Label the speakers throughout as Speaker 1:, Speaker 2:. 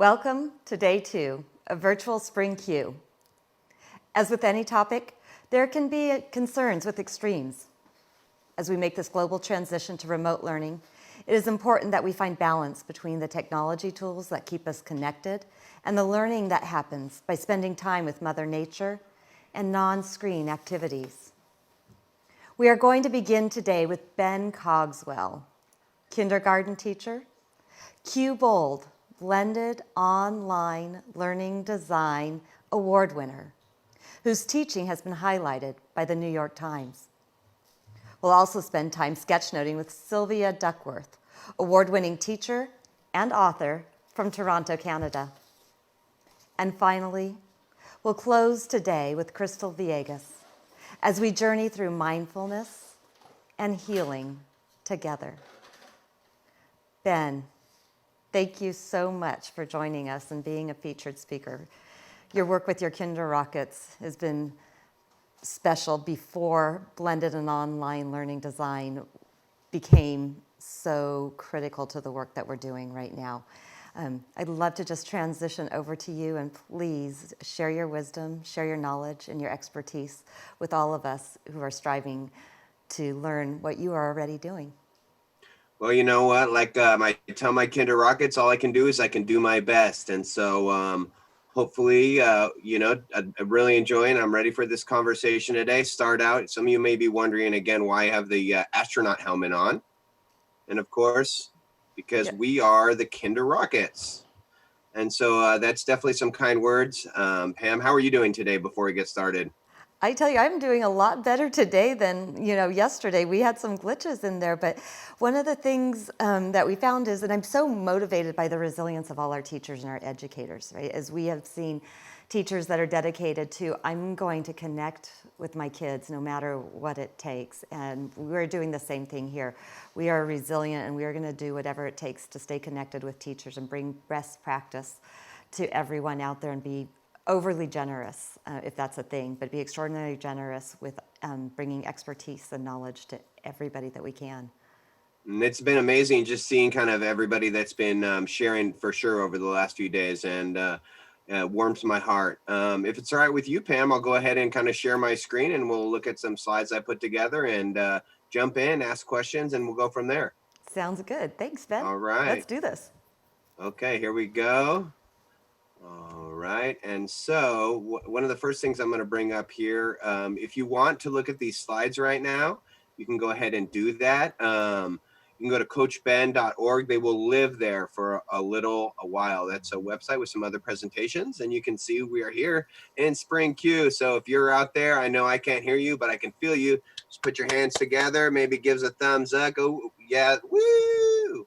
Speaker 1: Welcome to Day 2 of Virtual Spring Q. As with any topic, there can be concerns with extremes. As we make this global transition to remote learning, it is important that we find balance between the technology tools that keep us connected and the learning that happens by spending time with Mother Nature and non-screen activities. We are going to begin today with Ben Cogswell, kindergarten teacher, Q Bold, Blended Online Learning Design Award winner, whose teaching has been highlighted by the New York Times. We'll also spend time sketchnoting with Sylvia Duckworth, award-winning teacher and author from Toronto, Canada. And finally, we'll close today with Crystal Villegas as we journey through mindfulness and healing together. Ben, thank you so much for joining us and being a featured speaker. Your work with your Kinder Rockets has been special before blended and online learning design became so critical to the work that we're doing right now. I'd love to just transition over to you, and please share your wisdom, share your knowledge and your expertise with all of us who are striving to learn what you are already doing.
Speaker 2: Well, you know what, I tell my Kinder Rockets, all I can do is I can do my best. And so hopefully, I'm really enjoying, I'm ready for this conversation today. Start out, some of you may be wondering again, why I have the astronaut helmet on. And of course, because we are the Kinder Rockets. And so that's definitely some kind words. Pam, how are you doing today before we get started?
Speaker 1: I tell you, I'm doing a lot better today than yesterday. We had some glitches in there, but one of the things that we found is that I'm so motivated by the resilience of all our teachers and our educators, right? As we have seen teachers that are dedicated to, I'm going to connect with my kids no matter what it takes. And we're doing the same thing here. We are resilient, and we are going to do whatever it takes to stay connected with teachers and bring best practice to everyone out there and be overly generous, if that's a thing, but be extraordinarily generous with bringing expertise and knowledge to everybody that we can.
Speaker 2: And it's been amazing just seeing kind of everybody that's been sharing for sure over the last few days, and warms my heart. If it's all right with you, Pam, I'll go ahead and kind of share my screen, and we'll look at some slides I put together and jump in, ask questions, and we'll go from there.
Speaker 1: Sounds good. Thanks, Ben.
Speaker 2: All right.
Speaker 1: Let's do this.
Speaker 2: Okay, here we go. All right, and so one of the first things I'm going to bring up here, if you want to look at these slides right now, you can go ahead and do that. You can go to coachben.org. They will live there for a while. That's a website with some other presentations, and you can see we are here in Spring Q. So if you're out there, I know I can't hear you, but I can feel you. Just put your hands together, maybe gives a thumbs up. Go, yeah, woo!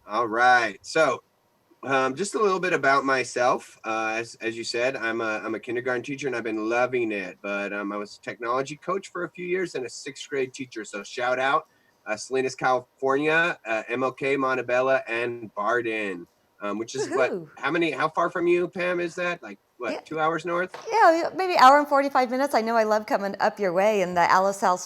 Speaker 2: All right, so just a little bit about myself. As you said, I'm a kindergarten teacher, and I've been loving it. But I was a technology coach for a few years and a 6th grade teacher. So shout out Salinas, California, MLK, Montebello, and Barden, which is how far from you, Pam, is that? Like what, 2 hours north?
Speaker 1: Yeah, maybe an hour and 45 minutes. I know I love coming up your way, and the Alisal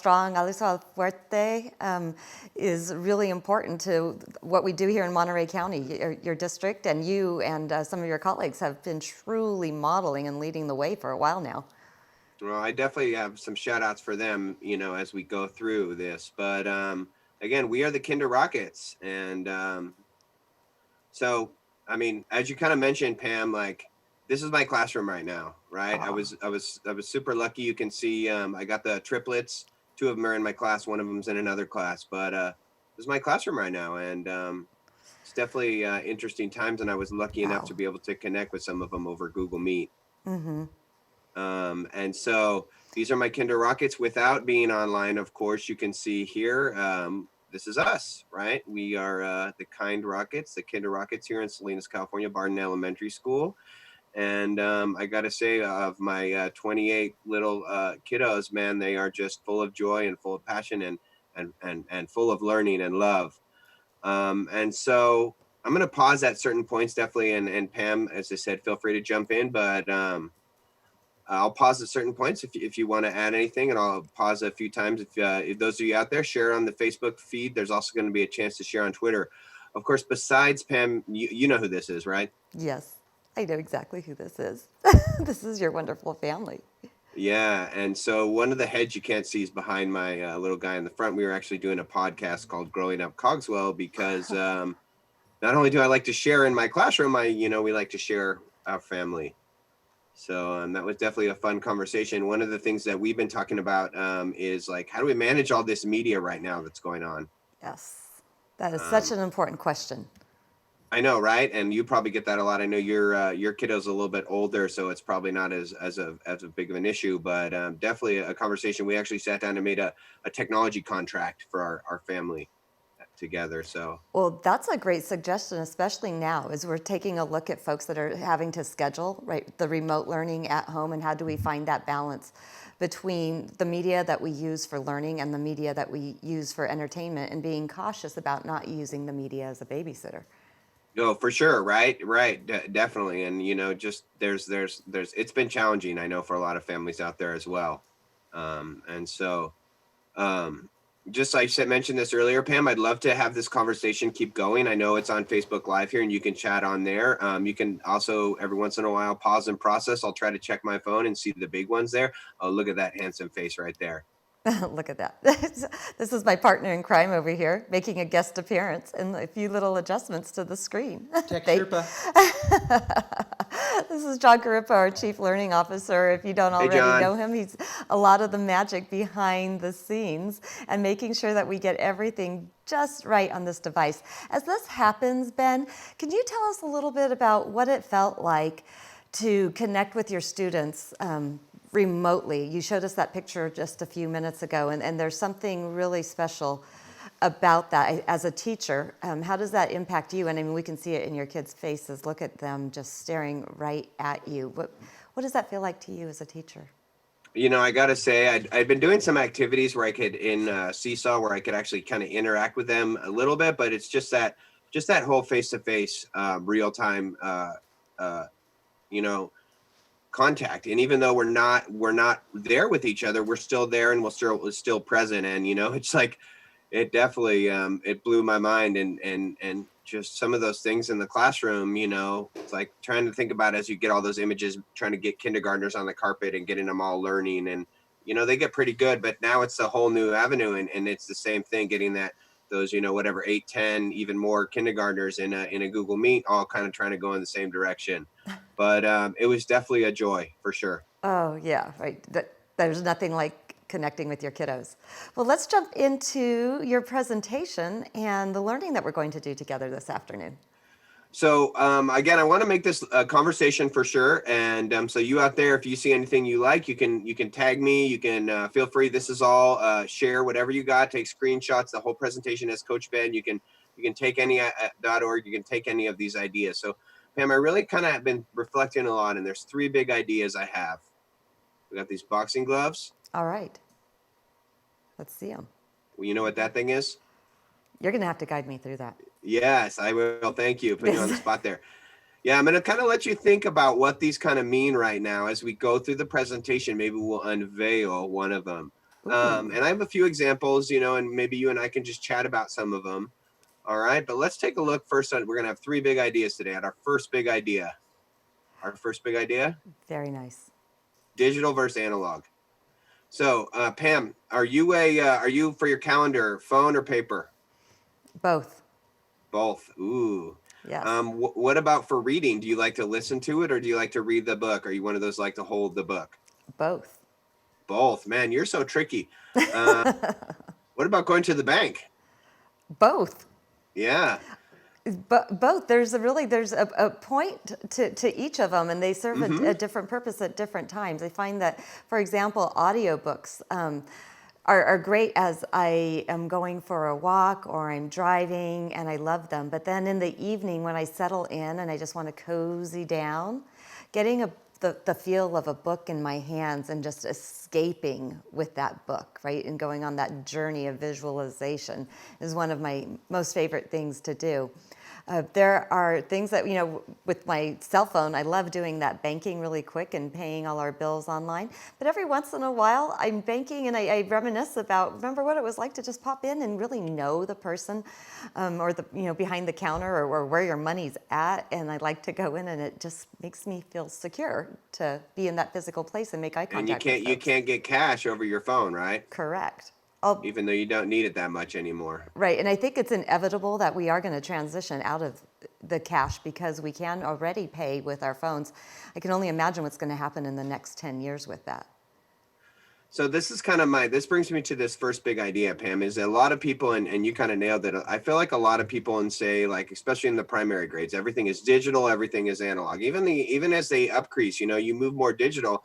Speaker 1: Fuerte is really important to what we do here in Monterey County. Your district and you and some of your colleagues have been truly modeling and leading the way for a while now.
Speaker 2: Well, I definitely have some shout outs for them, as we go through this. But again, we are the Kinder Rockets. And so, I mean, as you kind of mentioned, Pam, like, this is my classroom right now, right? I was super lucky. You can see I got the triplets. 2 of them are in my class. 1 of them's in another class. But this is my classroom right now. And it's definitely interesting times. And I was lucky enough to be able to connect with some of them over Google Meet. Mm-hmm. And so these are my Kinder Rockets without being online. Of course, you can see here, this is us, right? We are the Kind Rockets, the Kinder Rockets here in Salinas, California, Barden Elementary School. And I got to say, of my 28 little kiddos, man, they are just full of joy and full of passion and full of learning and love. And so I'm going to pause at certain points, definitely. And Pam, as I said, feel free to jump in, but I'll pause at certain points if you want to add anything, and I'll pause a few times. If those of you out there, share on the Facebook feed. There's also going to be a chance to share on Twitter. of course, besides Pam, you know who this is, right?
Speaker 1: Yes, I know exactly who this is. This is your wonderful family.
Speaker 2: Yeah, and so one of the heads you can't see is behind my little guy in the front. We were actually doing a podcast called Growing Up Cogswell because not only do I like to share in my classroom, we like to share our family. So that was definitely a fun conversation. One of the things that we've been talking about is like, how do we manage all this media right now that's going on?
Speaker 1: Yes, that is such
Speaker 2: Um,
Speaker 1: an important question.
Speaker 2: I know, right? And you probably get that a lot. I know your kiddo's a little bit older, so it's probably not as a big of an issue, but definitely a conversation. We actually sat down and made a technology contract for our family together. So
Speaker 1: Well, that's a great suggestion, especially now as we're taking a look at folks that are having to schedule, right, the remote learning at home, and how do we find that balance between the media that we use for learning and the media that we use for entertainment, and being cautious about not using the media as a babysitter.
Speaker 2: no, for sure, right, right, definitely, and just it's been challenging. I know for a lot of families out there as well, and so. Um, just like I said, mentioned this earlier, Pam, I'd love to have this conversation keep going. I know it's on Facebook Live here and you can chat on there. You can also every once in a while pause and process. I'll try to check my phone and see the big ones there. Oh, look at that handsome face right there.
Speaker 1: Look at that. This is my partner in crime over here, making a guest appearance and a few little adjustments to the screen.
Speaker 3: Tech Sherpa.
Speaker 1: This is John Carippa, our Chief Learning Officer. If you don't
Speaker 2: Hey,
Speaker 1: already
Speaker 2: John.
Speaker 1: know him, he's a lot of the magic behind the scenes and making sure that we get everything just right on this device. As this happens, Ben, can you tell us a little bit about what it felt like to connect with your students remotely? You showed us that picture just a few minutes ago, and there's something really special about that. As a teacher, how does that impact you? And I mean, we can see it in your kids' faces. Look at them just staring right at you. What does that feel like to you as a teacher?
Speaker 2: I got to say, I'd been doing some activities where I could in Seesaw, where I could actually kind of interact with them a little bit, but it's just that whole face-to-face, real-time, contact. And even though we're not there with each other, we're still there and we're still present. And it's like it definitely it blew my mind, and just some of those things in the classroom, it's like trying to think about as you get all those images, trying to get kindergartners on the carpet and getting them all learning, and they get pretty good, but now it's a whole new avenue, and it's the same thing, getting those 8, 10, even more kindergartners in a Google Meet, all kind of trying to go in the same direction. But it was definitely a joy for sure.
Speaker 1: Oh, yeah, right. There's nothing like connecting with your kiddos. Well, let's jump into your presentation and the learning that we're going to do together this afternoon.
Speaker 2: So again, I want to make this a conversation for sure. And so you out there, if you see anything you like, you can tag me. You can feel free. This is all share whatever you got. Take screenshots. The whole presentation as Coach Ben. You can take any .org. You can take any of these ideas. So Pam, I really kind of have been reflecting a lot, and there's 3 big ideas I have. We got these boxing gloves.
Speaker 1: All right. Let's see them.
Speaker 2: Well, you know what that thing is?
Speaker 1: You're going to have to guide me through that.
Speaker 2: Yes, I will. Thank you. Put you on the spot there. Yeah, I'm going to kind of let you think about what these kind of mean right now as we go through the presentation. Maybe we'll unveil one of them. And I have a few examples, and maybe you and I can just chat about some of them. All right, but let's take a look first. We're going to have 3 big ideas today. At our first big idea.
Speaker 1: Very nice.
Speaker 2: Digital versus analog. So, Pam, are you for your calendar, phone or paper?
Speaker 1: Both.
Speaker 2: Both. Ooh.
Speaker 1: Yes.
Speaker 2: What about for reading? Do you like to listen to it, or do you like to read the book? Are you one of those like to hold the book?
Speaker 1: Both.
Speaker 2: Both. Man, you're so tricky. What about going to the bank?
Speaker 1: Both.
Speaker 2: Yeah.
Speaker 1: But both. There's a point to each of them, and they serve a different purpose at different times. I find that, for example, audiobooks are great as I am going for a walk or I'm driving, and I love them. But then in the evening when I settle in and I just want to cozy down, getting the feel of a book in my hands and just escaping with that book, right? And going on that journey of visualization is one of my most favorite things to do. There are things that, with my cell phone, I love doing that banking really quick and paying all our bills online. But every once in a while, I'm banking and I reminisce about, remember what it was like to just pop in and really know the person or the, behind the counter or where your money's at. And I like to go in and it just makes me feel secure to be in that physical place and make eye
Speaker 2: And
Speaker 1: contact with
Speaker 2: you
Speaker 1: folks.
Speaker 2: can't get cash over your phone, right?
Speaker 1: Correct.
Speaker 2: Even though you don't need it that much anymore.
Speaker 1: Right, and I think it's inevitable that we are going to transition out of the cash because we can already pay with our phones. I can only imagine what's going to happen in the next 10 years with that.
Speaker 2: So this is kind of this brings me to this first big idea, Pam, is a lot of people, and you kind of nailed it. I feel like a lot of people say, like, especially in the primary grades, everything is digital, everything is analog. Even as they upcrease, you move more digital.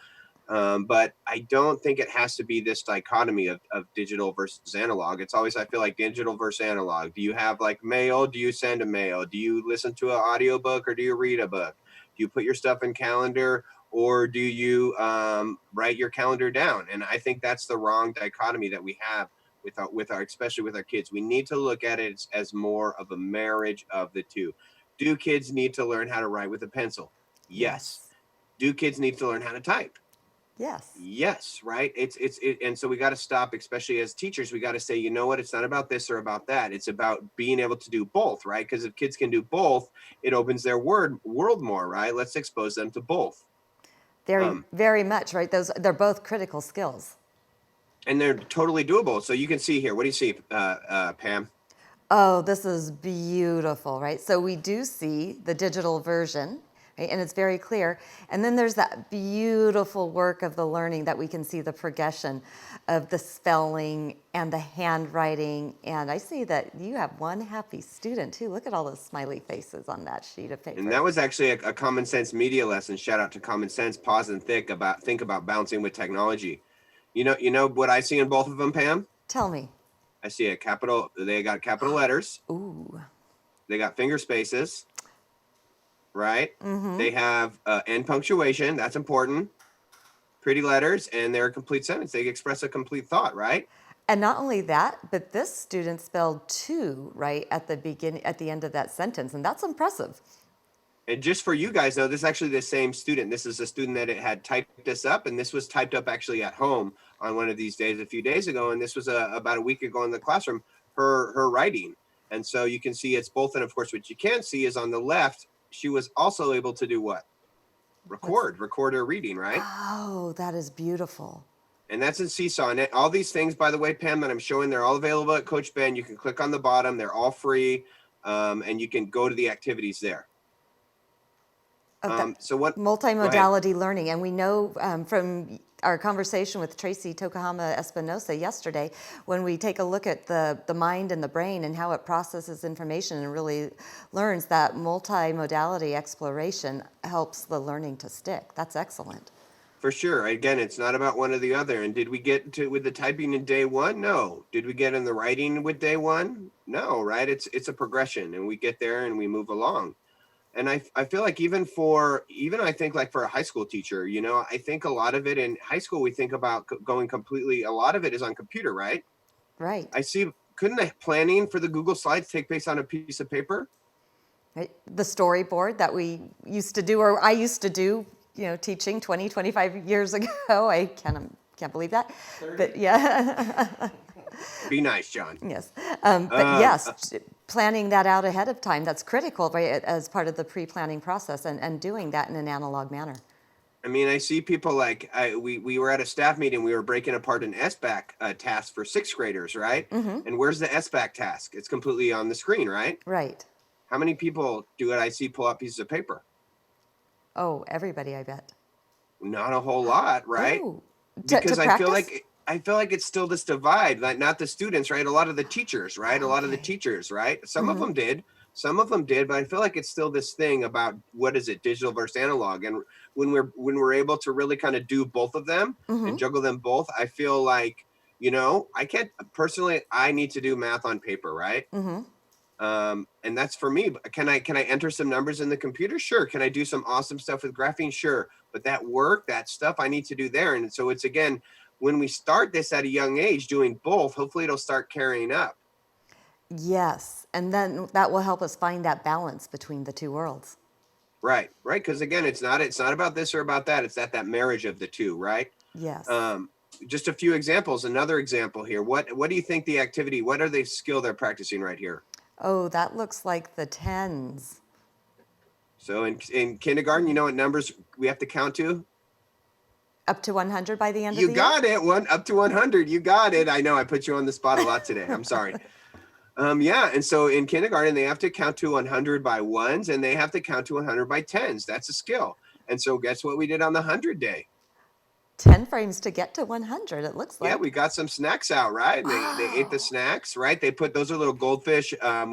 Speaker 2: But I don't think it has to be this dichotomy of digital versus analog. It's always, I feel like, digital versus analog. Do you have like mail? Do you send a mail? Do you listen to an audiobook or do you read a book? Do you put your stuff in calendar or do you write your calendar down? And I think that's the wrong dichotomy that we have with our especially with our kids. We need to look at it as more of a marriage of the two. Do kids need to learn how to write with a pencil? Yes. Do kids need to learn how to type? Yes, right. And so we got to stop, especially as teachers, we got to say, you know what, it's not about this or about that. It's about being able to do both, right? Because if kids can do both, it opens their world more, right? Let's expose them to both.
Speaker 1: Very much, right? They're both critical skills.
Speaker 2: And they're totally doable. So you can see here, what do you see, Pam?
Speaker 1: Oh, this is beautiful, right? So we do see the digital version, right? And it's very clear. And then there's that beautiful work of the learning that we can see the progression of the spelling and the handwriting. And I see that you have one happy student too. Look at all those smiley faces on that sheet of paper.
Speaker 2: And that was actually a common sense media lesson. Shout out to Common Sense. Pause and think about bouncing with technology. You know what I see in both of them, Pam?
Speaker 1: Tell me.
Speaker 2: I see they got capital letters.
Speaker 1: Ooh.
Speaker 2: They got finger spaces, right?
Speaker 1: Mm-hmm.
Speaker 2: They have end punctuation. That's important. Pretty letters, and they're a complete sentence. They express a complete thought, right?
Speaker 1: And not only that, but this student spelled to, right, at the end of that sentence, and that's impressive.
Speaker 2: And just for you guys know, this is actually the same student. This is a student that had typed this up, and this was typed up actually at home on one of these days a few days ago. And this was about a week ago in the classroom, her writing. And so you can see it's both. And of course, what you can't see is on the left, she was also able to do what? Record her reading, right?
Speaker 1: Oh, that is beautiful.
Speaker 2: And that's in Seesaw. And all these things, by the way, Pam, that I'm showing, they're all available at Coach Ben. You can click on the bottom. They're all free. And you can go to the activities there. So what
Speaker 1: multimodality learning, and we know from our conversation with Tracy Tokuhama Espinosa yesterday, when we take a look at the mind and the brain and how it processes information and really learns, that multimodality exploration helps the learning to stick. That's excellent.
Speaker 2: For sure. Again, it's not about one or the other. And did we get to with the typing in day one? No. Did we get in the writing with day one? No, right? It's a progression, and we get there and we move along. And I feel like even I think like for a high school teacher, I think a lot of it in high school, we think about going completely, a lot of it is on computer, right?
Speaker 1: Right.
Speaker 2: I see, couldn't the planning for the Google Slides take place on a piece of paper?
Speaker 1: Right. The storyboard that we used to do, or I used to do, teaching 20, 25 years ago. I can't believe that. 30. But yeah.
Speaker 2: Be nice, John.
Speaker 1: Yes. But yes, planning that out ahead of time, that's critical, right, as part of the pre-planning process and doing that in an analog manner.
Speaker 2: I mean, I see people like, we were at a staff meeting, we were breaking apart an SBAC task for sixth graders, right?
Speaker 1: Mm-hmm.
Speaker 2: And where's the SBAC task? It's completely on the screen, right?
Speaker 1: Right.
Speaker 2: How many people do I see pull out pieces of paper?
Speaker 1: Oh, everybody, I bet.
Speaker 2: Not a whole lot, right?
Speaker 1: Oh.
Speaker 2: Because I feel like it's still this divide, like not the students, right? A lot of the teachers, right? A lot of the teachers, right? Some of them did, but I feel like it's still this thing about what is it, digital versus analog. And when we're able to really kind of do both of them and juggle them both, I feel like, I can't personally, I need to do math on paper, right? And that's for me. Can I enter some numbers in the computer? Sure. Can I do some awesome stuff with graphing? Sure. But that stuff I need to do there. And so it's, again, when we start this at a young age doing both, hopefully it'll start carrying up.
Speaker 1: Yes. And then that will help us find that balance between the two worlds.
Speaker 2: Right. Because again, it's not about this or about that. It's that marriage of the two, right?
Speaker 1: Yes.
Speaker 2: Just a few examples. Another example here. What do you think the activity? What are the skill they're practicing right here?
Speaker 1: Oh, that looks like the tens.
Speaker 2: So in kindergarten, you know what numbers we have to count to?
Speaker 1: Up to 100 by the end of
Speaker 2: You
Speaker 1: the year?
Speaker 2: got it. Up to 100. You got it. I know I put you on the spot a lot today. I'm sorry. Yeah. And so in kindergarten, they have to count to 100 by ones and they have to count to 100 by tens. That's a skill. And so guess what we did on the 100 day?
Speaker 1: 10 frames to get to 100, it looks
Speaker 2: Yeah,
Speaker 1: like.
Speaker 2: we got some snacks out, right? And they ate the
Speaker 1: Oh,
Speaker 2: snacks, right? They put those are little goldfish. I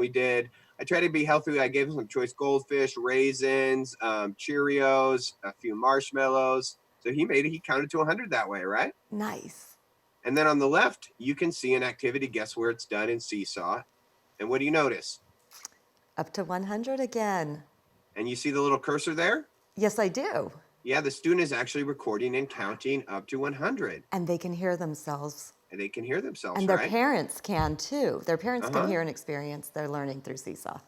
Speaker 2: try to be healthy. I gave them some choice goldfish, raisins, Cheerios, a few marshmallows. So he counted to 100 that way, right?
Speaker 1: nice.
Speaker 2: And then on the left, you can see an activity. Guess where it's done in Seesaw. And what do you notice?
Speaker 1: Up to 100 again.
Speaker 2: And you see the little cursor there?
Speaker 1: Yes, I do.
Speaker 2: Yeah, the student is actually recording and counting up to 100.
Speaker 1: And they can hear themselves.
Speaker 2: And they can hear themselves,
Speaker 1: And their
Speaker 2: right?
Speaker 1: parents can too. Their parents can
Speaker 2: Uh-huh.
Speaker 1: hear and experience their learning through Seesaw.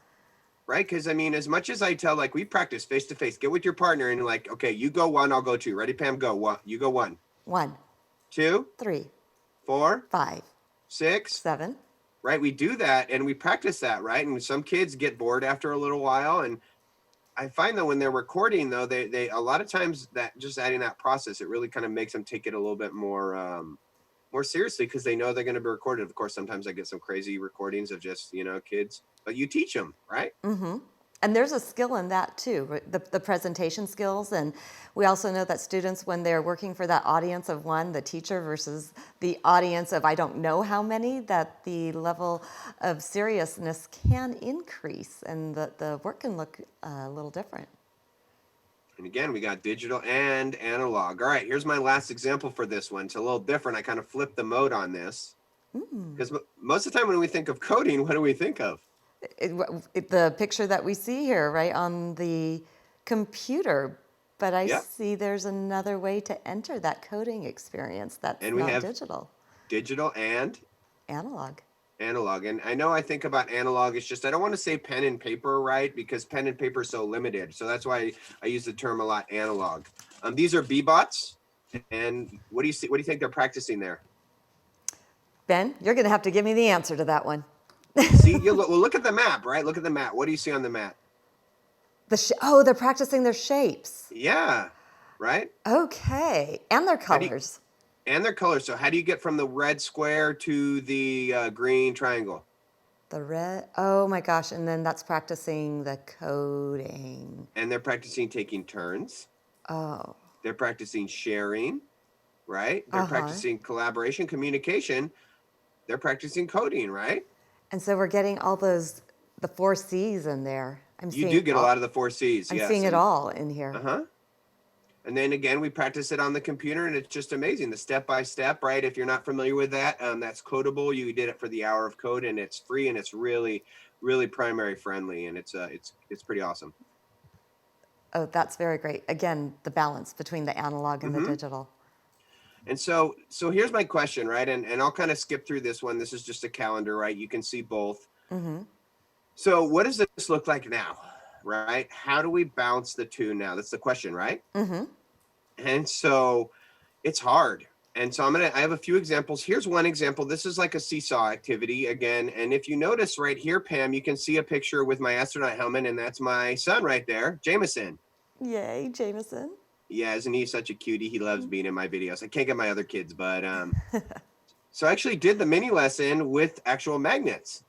Speaker 2: Right? Because I mean, as much as I tell, like we practice face to face, get with your partner and like, okay, you go one, I'll go two. Ready, Pam? Go. One. You go one.
Speaker 1: 1,
Speaker 2: 2,
Speaker 1: 3,
Speaker 2: 4,
Speaker 1: 5,
Speaker 2: 6.
Speaker 1: 7.
Speaker 2: Right? We do that and we practice that, right? And some kids get bored after a little while. And I find that when they're recording, though, they a lot of times that just adding that process, it really kind of makes them take it a little bit more seriously because they know they're going to be recorded. Of course, sometimes I get some crazy recordings of just kids, but you teach them, right?
Speaker 1: Mm-hmm. And there's a skill in that too, right? The presentation skills. And we also know that students, when they're working for that audience of one, the teacher versus the audience of I don't know how many, that the level of seriousness can increase and the work can look a little different.
Speaker 2: And again, we got digital and analog. All right, here's my last example for this one. It's a little different. I kind of flipped the mode on this because most of the time when we think of coding, what do we think of?
Speaker 1: The picture that we see here, right, on the computer, but I
Speaker 2: Yep.
Speaker 1: see there's another way to enter that coding experience that's
Speaker 2: And we
Speaker 1: not
Speaker 2: have
Speaker 1: digital,
Speaker 2: digital and
Speaker 1: analog.
Speaker 2: analog. And I know I think about analog, it's just I don't want to say pen and paper, right? Because pen and paper is so limited. So that's why I use the term a lot, analog. These are B-bots. And what do you see? What do you think they're practicing there?
Speaker 1: Ben, you're going to have to give me the answer to that one.
Speaker 2: See, well, look at the map, right? Look at the map. What do you see on the map?
Speaker 1: They're practicing their shapes.
Speaker 2: Yeah, right?
Speaker 1: Okay, and their
Speaker 2: How do you-
Speaker 1: colors.
Speaker 2: And their colors. So how do you get from the red square to the green triangle?
Speaker 1: The red, oh my gosh, and then that's practicing the coding.
Speaker 2: And they're practicing taking turns.
Speaker 1: Oh,
Speaker 2: They're practicing sharing, right? They're
Speaker 1: uh-huh.
Speaker 2: practicing collaboration, communication. They're practicing coding, right?
Speaker 1: And so we're getting all the 4 C's in there.
Speaker 2: You do get a lot of the 4 C's.
Speaker 1: I'm
Speaker 2: Yes.
Speaker 1: seeing it all in here.
Speaker 2: Uh-huh. And then again, we practice it on the computer and it's just amazing. The step-by-step, right? If you're not familiar with that, that's Codable. You did it for the hour of code and it's free and it's really, really primary friendly. And it's pretty awesome.
Speaker 1: Oh, that's very great. Again, the balance between the analog and the digital.
Speaker 2: And so here's my question, right? And I'll kind of skip through this one. This is just a calendar, right? You can see both. So what does this look like now, right? How do we balance the two now? That's the question, right? And so it's hard. And so I have a few examples. Here's one example. This is like a seesaw activity again. And if you notice right here, Pam, you can see a picture with my astronaut helmet and that's my son right there, Jameson.
Speaker 1: Yay, Jameson.
Speaker 2: Yeah, isn't he such a cutie? He loves being in my videos. I can't get my other kids, but so I actually did the mini lesson with actual magnets.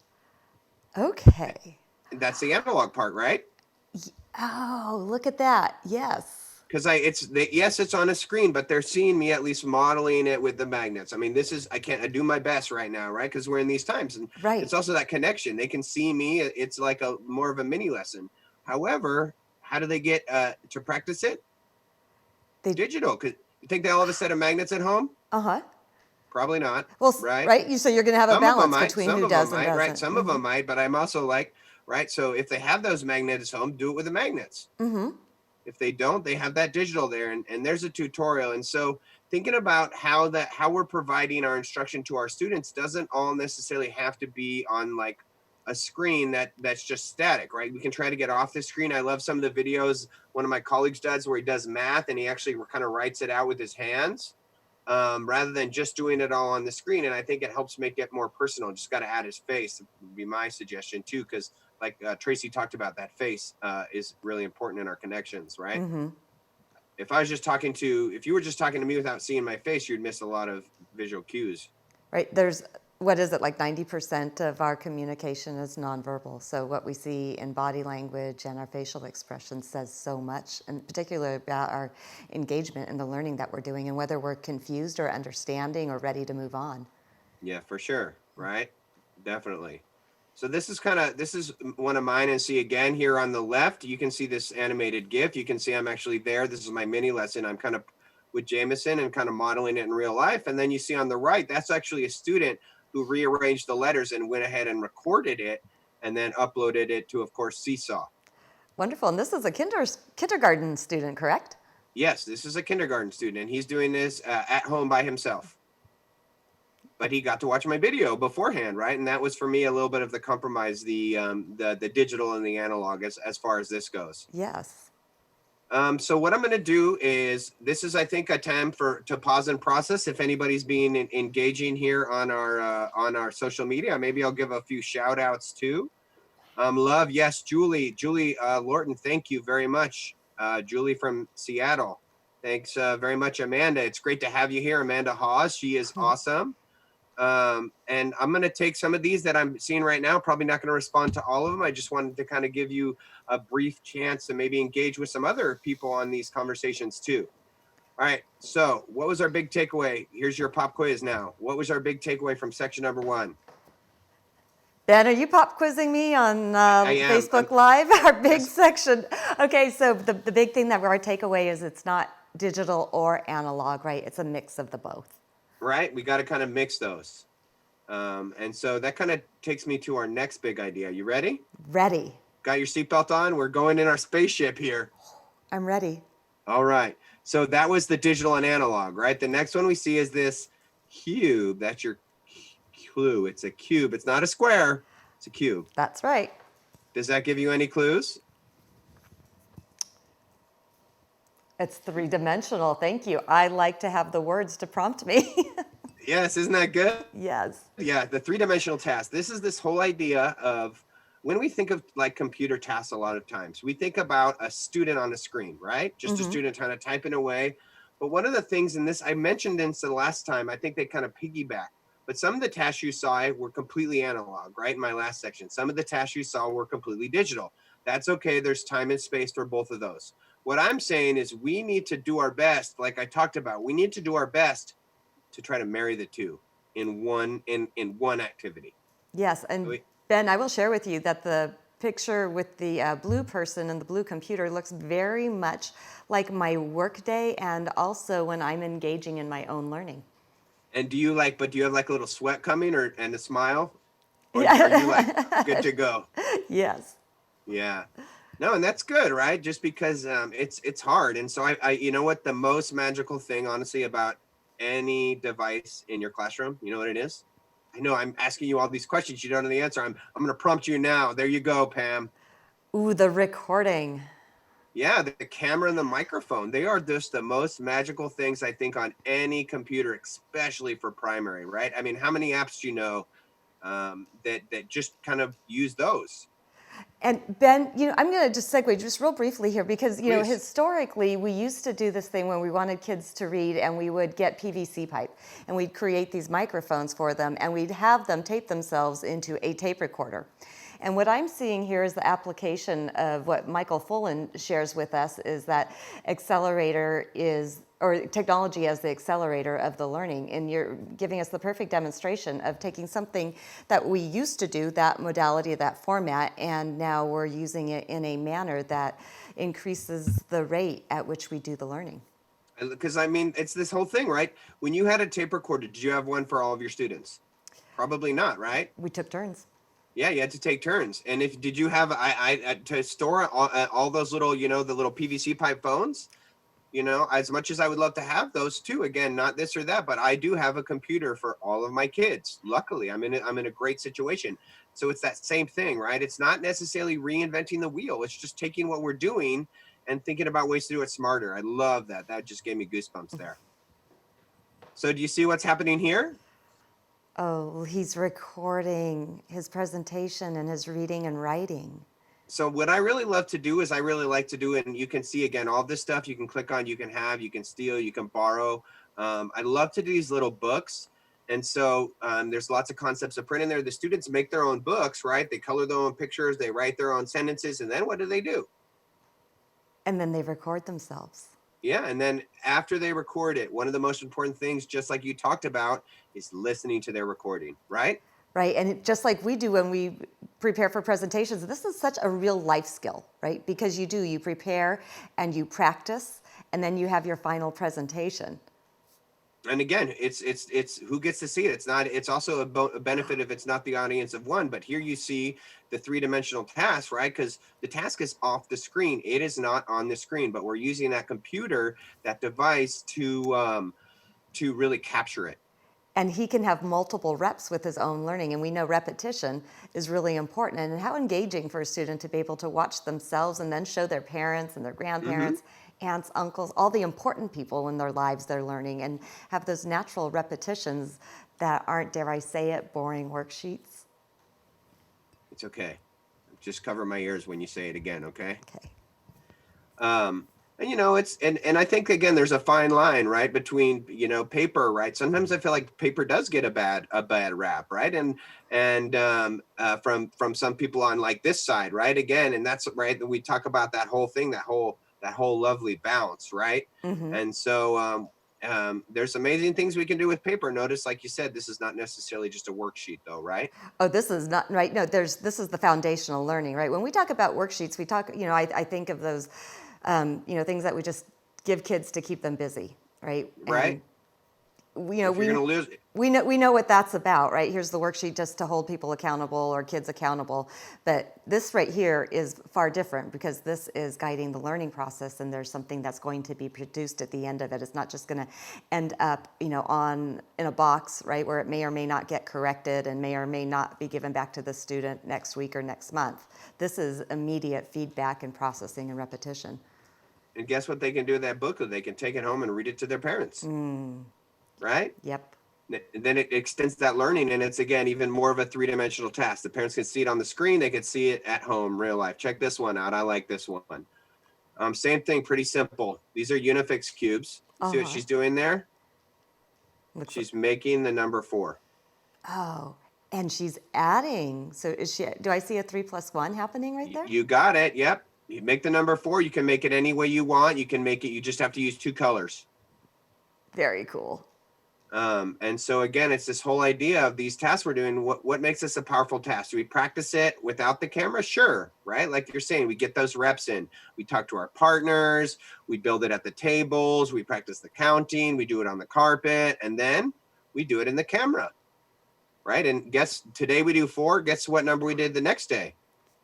Speaker 1: Okay.
Speaker 2: That's the analog part, right?
Speaker 1: Oh, look at that. Yes.
Speaker 2: Because it's on a screen, but they're seeing me at least modeling it with the magnets. I mean, I do my best right now, right? Because we're in these times, and
Speaker 1: Right.
Speaker 2: it's also that connection. They can see me. It's like more of a mini lesson. However, how do they get to practice it? Digital. Cause you think they all have a set of magnets at home?
Speaker 1: Uh-huh.
Speaker 2: Probably not.
Speaker 1: Well,
Speaker 2: right?
Speaker 1: Right. So you're going to have a
Speaker 2: Some of them
Speaker 1: balance
Speaker 2: might,
Speaker 1: between
Speaker 2: some
Speaker 1: who
Speaker 2: of them
Speaker 1: does and
Speaker 2: might,
Speaker 1: doesn't.
Speaker 2: right? Some of them might, but I'm also like, right? So if they have those magnets at home, do it with the magnets. If they don't, they have that digital there, and there's a tutorial. And so thinking about how we're providing our instruction to our students doesn't all necessarily have to be on like a screen that's just static, right? We can try to get off the screen. I love some of the videos one of my colleagues does where he does math and he actually kind of writes it out with his hands, rather than just doing it all on the screen. And I think it helps make it more personal. Just got to add his face would be my suggestion too, because like Tracy talked about, that face is really important in our connections, right?
Speaker 1: Mm-hmm.
Speaker 2: If you were just talking to me without seeing my face, you'd miss a lot of visual cues.
Speaker 1: Right. There's, what is it, like 90% of our communication is nonverbal. So what we see in body language and our facial expression says so much, and particularly about our engagement in the learning that we're doing and whether we're confused or understanding or ready to move on.
Speaker 2: Yeah, for sure. Right. Definitely. So this is one of mine, and see again here on the left, you can see this animated GIF. You can see I'm actually there. This is my mini lesson. I'm kind of with Jameson and kind of modeling it in real life. And then you see on the right, that's actually a student who rearranged the letters and went ahead and recorded it and then uploaded it to, of course, Seesaw.
Speaker 1: Wonderful. And this is a kindergarten student, correct?
Speaker 2: Yes, this is a kindergarten student, and he's doing this at home by himself. But he got to watch my video beforehand, right? And that was for me a little bit of the compromise, the digital and the analog as far as this goes.
Speaker 1: Yes.
Speaker 2: So what I'm going to do is, this is, I think, a time to pause and process. If anybody's being engaging here on our social media, maybe I'll give a few shout outs too. Love, yes, Julie Lorton, thank you very much. Julie from Seattle, thanks very much. Amanda, it's great to have you here. Amanda Hawes, she is awesome. And I'm going to take some of these that I'm seeing right now, probably not going to respond to all of them. I just wanted to kind of give you a brief chance to maybe engage with some other people on these conversations too. All right. So what was our big takeaway? Here's your pop quiz now. What was our big takeaway from section number 1?
Speaker 1: Ben, are you pop quizzing me on Facebook Live, our big section? Okay, so the big thing that our takeaway is it's not digital or analog, right? It's a mix of the both.
Speaker 2: Right? We got to kind of mix those. And so that kind of takes me to our next big idea. You ready?
Speaker 1: Ready.
Speaker 2: Got your seatbelt on? We're going in our spaceship here.
Speaker 1: I'm ready.
Speaker 2: All right. So that was the digital and analog, right? The next one we see is this cube. That's your clue. It's a cube. It's not a square. It's a cube.
Speaker 1: That's right.
Speaker 2: Does that give you any clues?
Speaker 1: It's 3-dimensional. Thank you. I like to have the words to prompt me.
Speaker 2: Yes, isn't that good?
Speaker 1: Yes.
Speaker 2: Yeah, the 3-dimensional task. This is this whole idea of, when we think of like computer tasks, a lot of times we think about a student on a screen, right? Just a student trying to type in away. But one of the things in this, I mentioned this the last time, I think they kind of piggyback. But some of the tasks you saw were completely analog, right? In my last section, some of the tasks you saw were completely digital. That's okay. There's time and space for both of those. What I'm saying is we need to do our best, like I talked about, we need to do our best to try to marry the two in one activity.
Speaker 1: Yes, and Ben, I will share with you that the picture with the blue person and the blue computer looks very much like my work day, and also when I'm engaging in my own learning.
Speaker 2: And do you have like a little sweat coming and a smile? Or
Speaker 1: Yeah.
Speaker 2: are you like good to go?
Speaker 1: Yes.
Speaker 2: Yeah. No, and that's good, right? Just because it's hard. And so I you know what the most magical thing, honestly, about any device in your classroom, you know what it is? I know I'm asking you all these questions. You don't know the answer. I'm going to prompt you now. There you go, Pam.
Speaker 1: Ooh, the recording.
Speaker 2: Yeah, the camera and the microphone. They are just the most magical things, I think, on any computer, especially for primary, right? I mean, how many apps do you know that just kind of use those?
Speaker 1: And Ben, I'm going to just segue just real briefly here because,
Speaker 2: Please.
Speaker 1: Historically, we used to do this thing when we wanted kids to read, and we would get PVC pipe and we'd create these microphones for them, and we'd have them tape themselves into a tape recorder. And what I'm seeing here is the application of what Michael Fullen shares with us is that technology as the accelerator of the learning. And you're giving us the perfect demonstration of taking something that we used to do, that modality, that format, and now we're using it in a manner that increases the rate at which we do the learning.
Speaker 2: Because, I mean, it's this whole thing, right? When you had a tape recorder, did you have one for all of your students? Probably not, right?
Speaker 1: We took turns.
Speaker 2: Yeah, you had to take turns. And did you have to store all those little, the little PVC pipe phones? As much as I would love to have those too, again, not this or that, but I do have a computer for all of my kids. Luckily, I'm in a great situation. So it's that same thing, right? It's not necessarily reinventing the wheel. It's just taking what we're doing and thinking about ways to do it smarter. I love that. That just gave me goosebumps there. So do you see what's happening here?
Speaker 1: Oh, he's recording his presentation and his reading and writing.
Speaker 2: So what I really love to do is I really like to do it, and you can see again, all this stuff you can click on, you can have, you can steal, you can borrow. I love to do these little books. And so there's lots of concepts of print in there. The students make their own books, right? They color their own pictures, they write their own sentences, and then what do?
Speaker 1: And then they record themselves.
Speaker 2: Yeah, and then after they record it, one of the most important things, just like you talked about, is listening to their recording, right?
Speaker 1: Right, and just like we do when we prepare for presentations, this is such a real life skill, right? Because you prepare and you practice, and then you have your final presentation.
Speaker 2: And again, it's who gets to see it. It's also a benefit if it's not the audience of one, but here you see the three-dimensional task, right? Because the task is off the screen. It is not on the screen, but we're using that computer, that device to really capture it.
Speaker 1: And he can have multiple reps with his own learning, and we know repetition is really important. And how engaging for a student to be able to watch themselves and then show their parents and their grandparents, aunts, uncles, all the important people in their lives they're learning, and have those natural repetitions that aren't, dare I say it, boring worksheets.
Speaker 2: It's okay. Just cover my ears when you say it again, okay?
Speaker 1: Okay.
Speaker 2: And it's and I think again there's a fine line, right, between paper, right? Sometimes I feel like paper does get a bad rap, right? And from some people on like this side, right? Again, and that's right that we talk about that whole thing, that whole lovely bounce, right? And so there's amazing things we can do with paper. Notice, like you said, this is not necessarily just a worksheet though, right?
Speaker 1: Oh, this is not right. No, this is the foundational learning, right? When we talk about worksheets, we talk, I think of those, things that we just give kids to keep them busy, right?
Speaker 2: Right.
Speaker 1: And,
Speaker 2: If you're gonna lose,
Speaker 1: we know what that's about, right? Here's the worksheet just to hold people accountable or kids accountable. But this right here is far different because this is guiding the learning process, and there's something that's going to be produced at the end of it. It's not just going to end up, in a box, right, where it may or may not get corrected and may or may not be given back to the student next week or next month. This is immediate feedback and processing and repetition.
Speaker 2: and guess what they can do with that booklet? They can take it home and read it to their parents, right?
Speaker 1: Yep.
Speaker 2: Then it extends that learning, and it's again even more of a three-dimensional task. The parents can see it on the screen, they can see it at home, real life. Check this one out. I like this one. Same thing, pretty simple. These are Unifix cubes. See what she's doing there? She's making the number 4.
Speaker 1: Oh, and she's adding. So do I see a 3 + 1 happening right there?
Speaker 2: You got it. Yep. You make the number 4. You can make it any way you want. You can make it. You just have to use 2 colors.
Speaker 1: Very cool.
Speaker 2: And so again, it's this whole idea of these tasks we're doing. What makes this a powerful task? Do we practice it without the camera? Sure, right? Like you're saying, we get those reps in. We talk to our partners. We build it at the tables. We practice the counting. We do it on the carpet, and then we do it in the camera, right? And guess today we do 4. Guess what number we did the next day?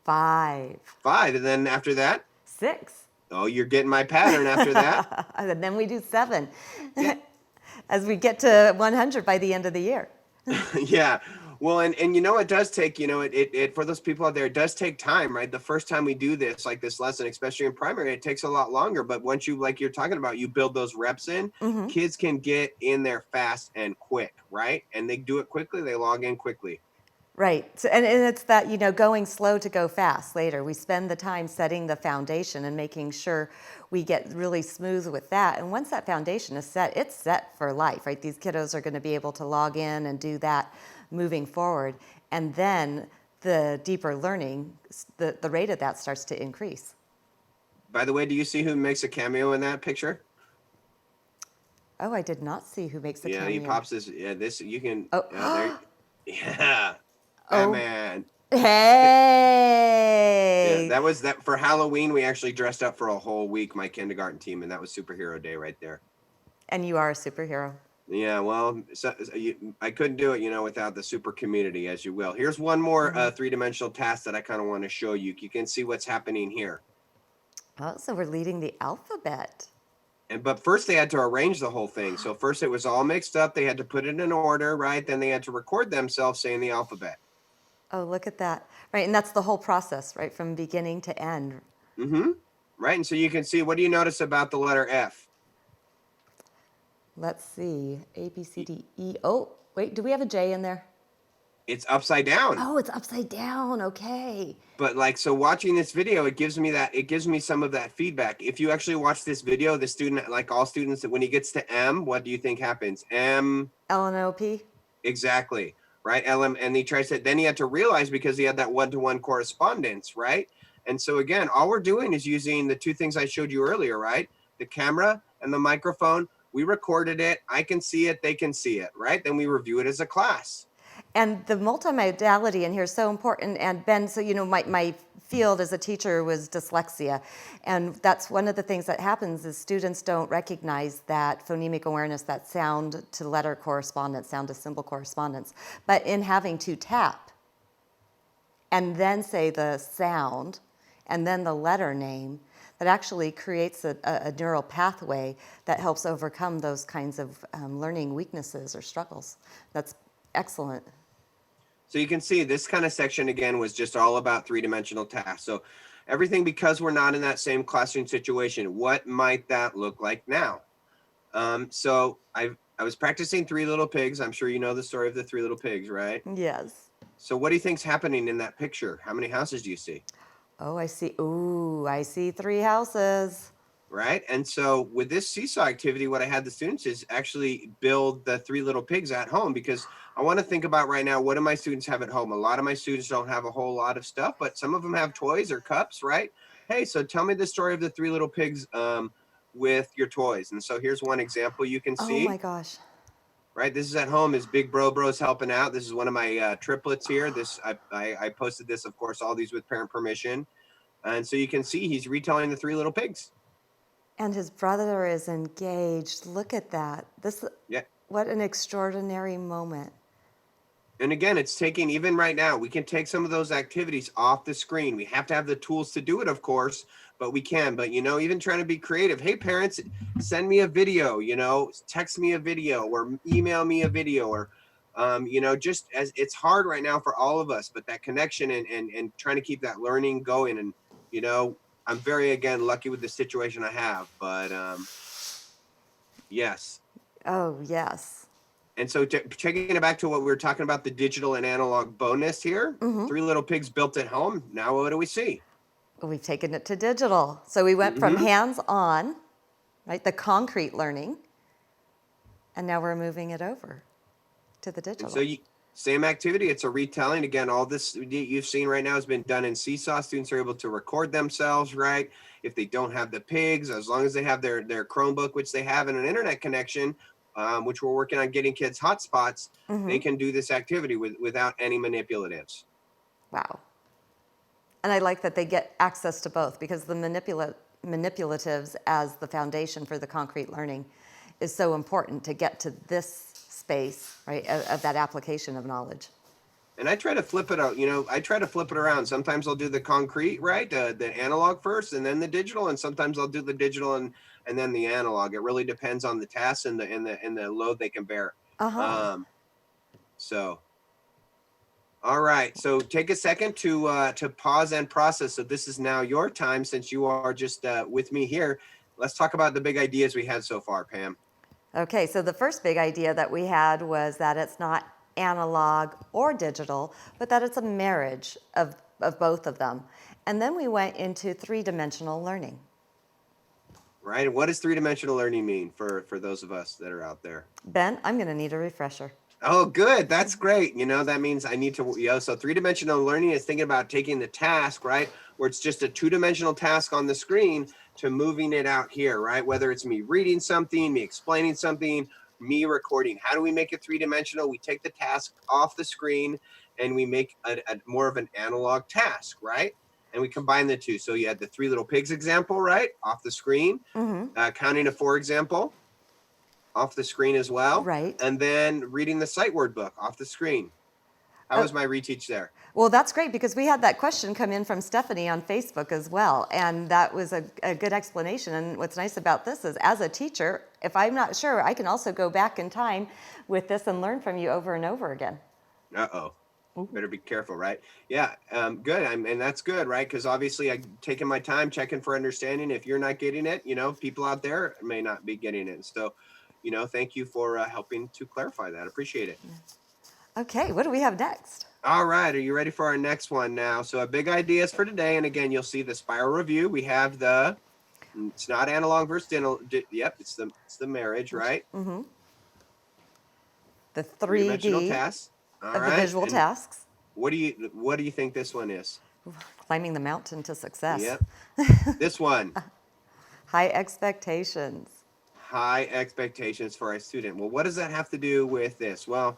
Speaker 1: 5.
Speaker 2: 5, and then after that,
Speaker 1: 6.
Speaker 2: oh, you're getting my pattern after that.
Speaker 1: And then we do 7.
Speaker 2: Yeah.
Speaker 1: As we get to 100 by the end of the year.
Speaker 2: Yeah. Well, and it does take, it for those people out there, it does take time, right? The first time we do this, like this lesson, especially in primary, it takes a lot longer. But once you, like you're talking about, you build those reps in, kids can get in there fast and quick, right? And they do it quickly. They log in quickly.
Speaker 1: Right. So, and it's that, going slow to go fast later. We spend the time setting the foundation and making sure we get really smooth with that. And once that foundation is set, it's set for life, right? These kiddos are going to be able to log in and do that moving forward. And then the deeper learning, the rate of that starts to increase.
Speaker 2: By the way, do you see who makes a cameo in that picture?
Speaker 1: Oh, I did not see who makes the cameo.
Speaker 2: Yeah, he pops this. Yeah, this you can.
Speaker 1: Oh.
Speaker 2: Yeah.
Speaker 1: Oh.
Speaker 2: Man.
Speaker 1: Hey.
Speaker 2: Yeah, that was that for Halloween. We actually dressed up for a whole week, my kindergarten team, and that was superhero day right there.
Speaker 1: And you are a superhero.
Speaker 2: Yeah, well, I couldn't do it, without the super community, as you will. Here's one more three-dimensional task that I kind of want to show you. You can see what's happening here.
Speaker 1: Oh, so we're leading the alphabet.
Speaker 2: But first they had to arrange the whole thing. So first it was all mixed up. They had to put it in order, right? Then they had to record themselves saying the alphabet.
Speaker 1: Oh, look at that. Right, and that's the whole process, right, from beginning to end.
Speaker 2: Mm-hmm. Right, and so you can see, what do you notice about the letter F?
Speaker 1: Let's see. A, B, C, D, E. Oh, wait, do we have a J in there?
Speaker 2: It's upside down.
Speaker 1: Oh, it's upside down. Okay.
Speaker 2: But like, so watching this video, it gives me some of that feedback. If you actually watch this video, the student, like all students, when he gets to M, what do you think happens? M.
Speaker 1: LNOP?
Speaker 2: Exactly. Right. LM. And he tries to, then he had to realize, because he had that one-to-one correspondence. Right. And so again, all we're doing is using the two things I showed you earlier, right? The camera and the microphone. We recorded it. I can see it. They can see it. Right. Then we review it as a class.
Speaker 1: And the multimodality in here is so important. And Ben, so my field as a teacher was dyslexia. And that's one of the things that happens is students don't recognize that phonemic awareness, that sound to letter correspondence, sound to symbol correspondence. But in having to tap and then say the sound and then the letter name, that actually creates a neural pathway that helps overcome those kinds of learning weaknesses or struggles. That's excellent.
Speaker 2: So you can see this kind of section again was just all about three-dimensional tasks. So everything, because we're not in that same classroom situation, what might that look like now? So I was practicing Three Little Pigs. I'm sure you know the story of the Three Little Pigs, right?
Speaker 1: Yes.
Speaker 2: So what do you think's happening in that picture? How many houses do you see?
Speaker 1: Oh, I see. Ooh, I see 3 houses.
Speaker 2: Right. And so with this seesaw activity, what I had the students is actually build the Three Little Pigs at home, because I want to think about right now, what do my students have at home? A lot of my students don't have a whole lot of stuff, but some of them have toys or cups, right? Hey, so tell me the story of the Three Little Pigs with your toys. And so here's one example you can
Speaker 1: Oh my
Speaker 2: see,
Speaker 1: gosh.
Speaker 2: right? This is at home. Is Big Bro's helping out. This is one of my triplets here. This I posted this, of course, all these with parent permission. And so you can see he's retelling the Three Little Pigs.
Speaker 1: And his brother is engaged. Look at that.
Speaker 2: Yeah.
Speaker 1: What an extraordinary moment.
Speaker 2: And again, it's taking, even right now, we can take some of those activities off the screen. We have to have the tools to do it, of course, but we can. But, even trying to be creative. Hey, parents, send me a video, text me a video or email me a video, or, just as it's hard right now for all of us, but that connection and trying to keep that learning going. And, I'm very, again, lucky with the situation I have, but yes.
Speaker 1: Oh, yes.
Speaker 2: And so taking it back to what we were talking about, the digital and analog bonus here, Three Little Pigs built at home. Now what do we see?
Speaker 1: We've taken it to digital. So we went from
Speaker 2: Mhm.
Speaker 1: hands-on, right, the concrete learning, and now we're moving it over to the digital.
Speaker 2: And so same activity, it's a retelling. Again, all this you've seen right now has been done in Seesaw. Students are able to record themselves, right? If they don't have the pigs, as long as they have their Chromebook, which they have, and an internet connection, which we're working on getting kids hotspots, they can do this activity without any manipulatives.
Speaker 1: Wow. And I like that they get access to both, because the manipulatives as the foundation for the concrete learning is so important to get to this space, right, of that application of knowledge.
Speaker 2: And I try to flip it out, I try to flip it around. Sometimes I'll do the concrete, right, the analog first, and then the digital, and sometimes I'll do the digital and then the analog. It really depends on the tasks and the load they can bear. So, all right. So take a second to pause and process. So this is now your time, since you are just with me here. Let's talk about the big ideas we had so far, Pam.
Speaker 1: Okay, so the first big idea that we had was that it's not analog or digital, but that it's a marriage of both of them. And then we went into three-dimensional learning.
Speaker 2: Right. And what does three-dimensional learning mean for those of us that are out there?
Speaker 1: Ben, I'm going to need a refresher.
Speaker 2: Oh, good. That's great. That means I need to, so three-dimensional learning is thinking about taking the task, right, where it's just a two-dimensional task on the screen, to moving it out here, right? Whether it's me reading something, me explaining something, me recording. How do we make it three-dimensional? We take the task off the screen and we make a more of an analog task, right? And we combine the two. So you had the Three Little Pigs example, right? Off the screen. Counting to 4 example, off the screen as well.
Speaker 1: Right.
Speaker 2: And then reading the sight word book off the screen. How was my reteach there?
Speaker 1: Well, that's great, because we had that question come in from Stephanie on Facebook as well. And that was a good explanation. And what's nice about this is, as a teacher, if I'm not sure, I can also go back in time with this and learn from you over and over again.
Speaker 2: Uh-oh. Better be careful, right? Yeah, good. And that's good, right? Because obviously I'm taking my time checking for understanding. If you're not getting it, people out there may not be getting it. So, thank you for helping to clarify that. Appreciate it.
Speaker 1: Okay, what do we have next?
Speaker 2: All right, are you ready for our next one now? So, a big ideas for today, and again, you'll see the spiral review. We have it's not analog versus digital. Yep, it's the marriage, right?
Speaker 1: The
Speaker 2: Three-dimensional
Speaker 1: 3D
Speaker 2: tasks. All
Speaker 1: of the
Speaker 2: right,
Speaker 1: visual
Speaker 2: and
Speaker 1: tasks,
Speaker 2: what do you think this one is?
Speaker 1: climbing the mountain to success.
Speaker 2: Yep, this one.
Speaker 1: High expectations.
Speaker 2: High expectations for a student. Well, what does that have to do with this? Well,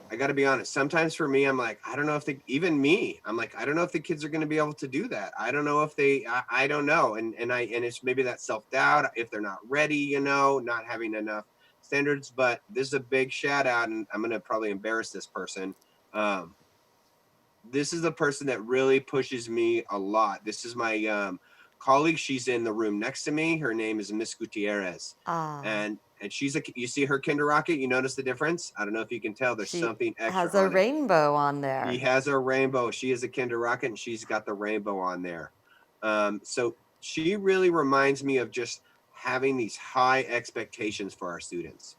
Speaker 2: I got to be honest. Sometimes for me, I'm like, I don't know if even me, I'm like, I don't know if the kids are going to be able to do that. I don't know if I don't know. And it's maybe that self-doubt if they're not ready, not having enough standards. But this is a big shout out, and I'm going to probably embarrass this person. This is a person that really pushes me a lot. This is my colleague. She's in the room next to me. Her name is Miss Gutierrez. And you see her Kinder Rocket? You notice the difference? I don't know if you can tell. There's
Speaker 1: She
Speaker 2: something extra
Speaker 1: has a
Speaker 2: on it.
Speaker 1: rainbow on there.
Speaker 2: She has a rainbow. She is a Kinder Rocket, and she's got the rainbow on there. So she really reminds me of just having these high expectations for our students.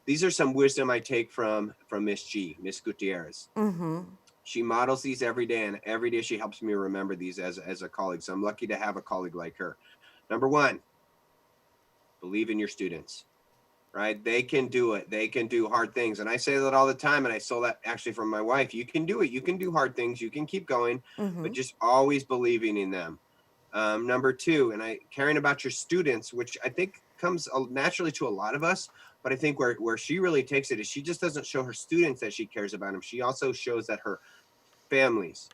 Speaker 2: These are some wisdom I take from Miss Gutierrez. She models these every day, and every day she helps me remember these as a colleague. So I'm lucky to have a colleague like her. Number one, believe in your students, right? They can do it. They can do hard things. And I say that all the time, and I stole that actually from my wife. You can do it. You can do hard things. You can keep going, but just always believing in them. Number two, caring about your students, which I think comes naturally to a lot of us, but I think where she really takes it is she just doesn't show her students that she cares about them. She also shows that her families,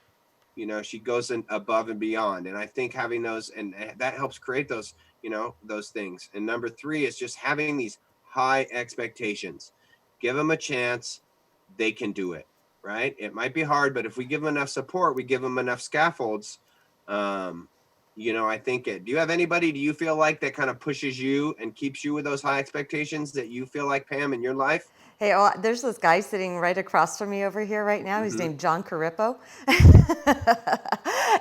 Speaker 2: she goes above and beyond. And I think having those, and that helps create those, those things. And number three is just having these high expectations. Give them a chance. They can do it, right? It might be hard, but if we give them enough support, we give them enough scaffolds. I think do you have anybody, do you feel like that kind of pushes you and keeps you with those high expectations that you feel like, Pam, in your life?
Speaker 1: Hey, there's this guy sitting right across from me over here right now. He's named John Carippo.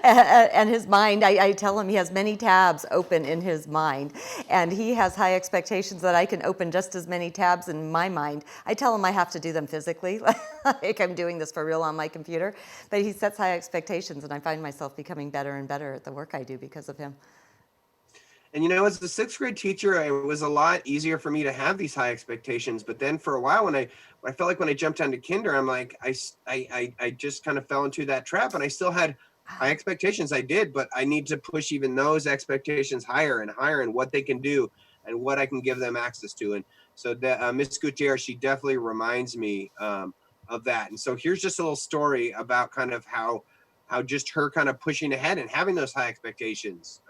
Speaker 1: And his mind, I tell him he has many tabs open in his mind. And he has high expectations that I can open just as many tabs in my mind. I tell him I have to do them physically, like I'm doing this for real on my computer. But he sets high expectations, and I find myself becoming better and better at the work I do because of him.
Speaker 2: And as a sixth grade teacher, it was a lot easier for me to have these high expectations. But then for a while, when I felt like when I jumped onto kinder, I'm like, I just kind of fell into that trap, and I still had high expectations. I did, but I need to push even those expectations higher and higher, and what they can do and what I can give them access to. And so Miss Gutierrez, she definitely reminds me of that. And so here's just a little story about kind of how just her kind of pushing ahead and having those high expectations.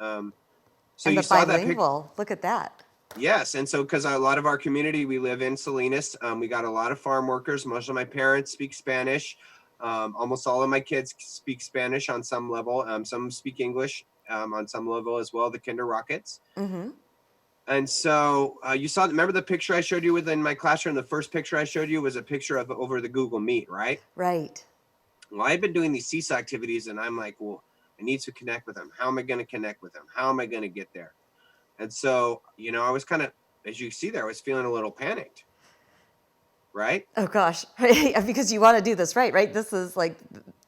Speaker 2: So
Speaker 1: and
Speaker 2: you
Speaker 1: the
Speaker 2: saw that picture.
Speaker 1: bilingual, look at that.
Speaker 2: Yes. And so, because a lot of our community, we live in Salinas, we got a lot of farm workers. Most of my parents speak Spanish. Almost all of my kids speak Spanish on some level. Some speak English on some level as well, the Kinder Rockets. And so remember the picture I showed you within my classroom? The first picture I showed you was a picture of over the Google Meet, right?
Speaker 1: Right.
Speaker 2: Well, I've been doing these seesaw activities, and I'm like, well, I need to connect with them. How am I going to connect with them? How am I going to get there? And so, I was kind of, as you see there, I was feeling a little panicked, right?
Speaker 1: Oh gosh, because you want to do this right? This is like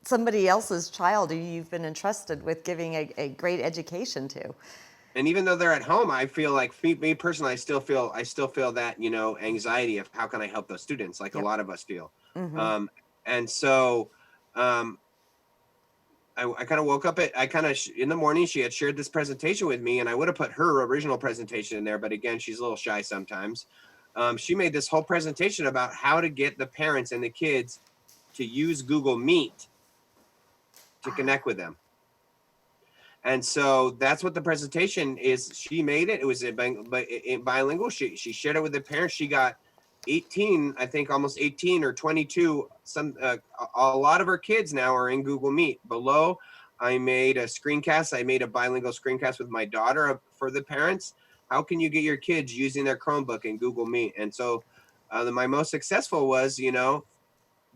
Speaker 1: somebody else's child who you've been entrusted with giving a great education to.
Speaker 2: And even though they're at home, I feel like me personally, I still feel that, anxiety of how can I help those students, like a lot of us feel. And so, I kind of woke up in the morning, she had shared this presentation with me, and I would have put her original presentation in there. But again, she's a little shy sometimes. She made this whole presentation about how to get the parents and the kids to use Google Meet to connect with them. And so that's what the presentation is. She made it. It was in bilingual. She shared it with the parents. She got 18, I think almost 18 or 22. A lot of her kids now are in Google Meet. Below, I made a screencast. I made a bilingual screencast with my daughter for the parents. How can you get your kids using their Chromebook in Google Meet? And so my most successful was,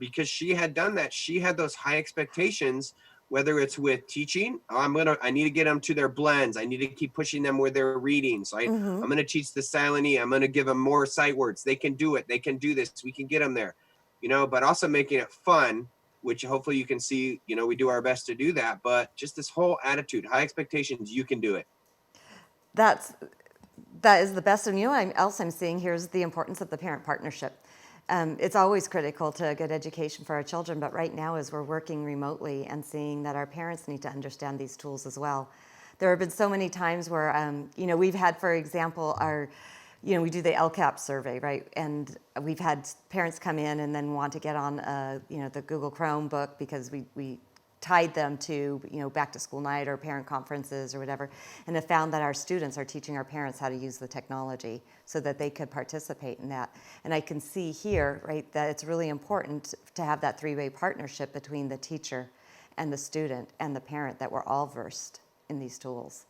Speaker 2: because she had done that. She had those high expectations, whether it's with teaching. Oh, I need to get them to their blends. I need to keep pushing them where they're reading. So I'm going to teach the silent E. I'm going to give them more sight words. They can do it. They can do this. We can get them there, but also making it fun, which hopefully you can see, we do our best to do that, but just this whole attitude, high expectations, you can do it.
Speaker 1: That is the best. And else I'm seeing here is the importance of the parent partnership. It's always critical to a good education for our children, but right now as we're working remotely and seeing that our parents need to understand these tools as well. There have been so many times where, we've had, for example, we do the LCAP survey, right? And we've had parents come in and then want to get on, the Google Chromebook because we tied them to, back to school night or parent conferences or whatever, and have found that our students are teaching our parents how to use the technology so that they could participate in that. And I can see here, right, that it's really important to have that three-way partnership between the teacher and the student and the parent, that we're all versed in these tools.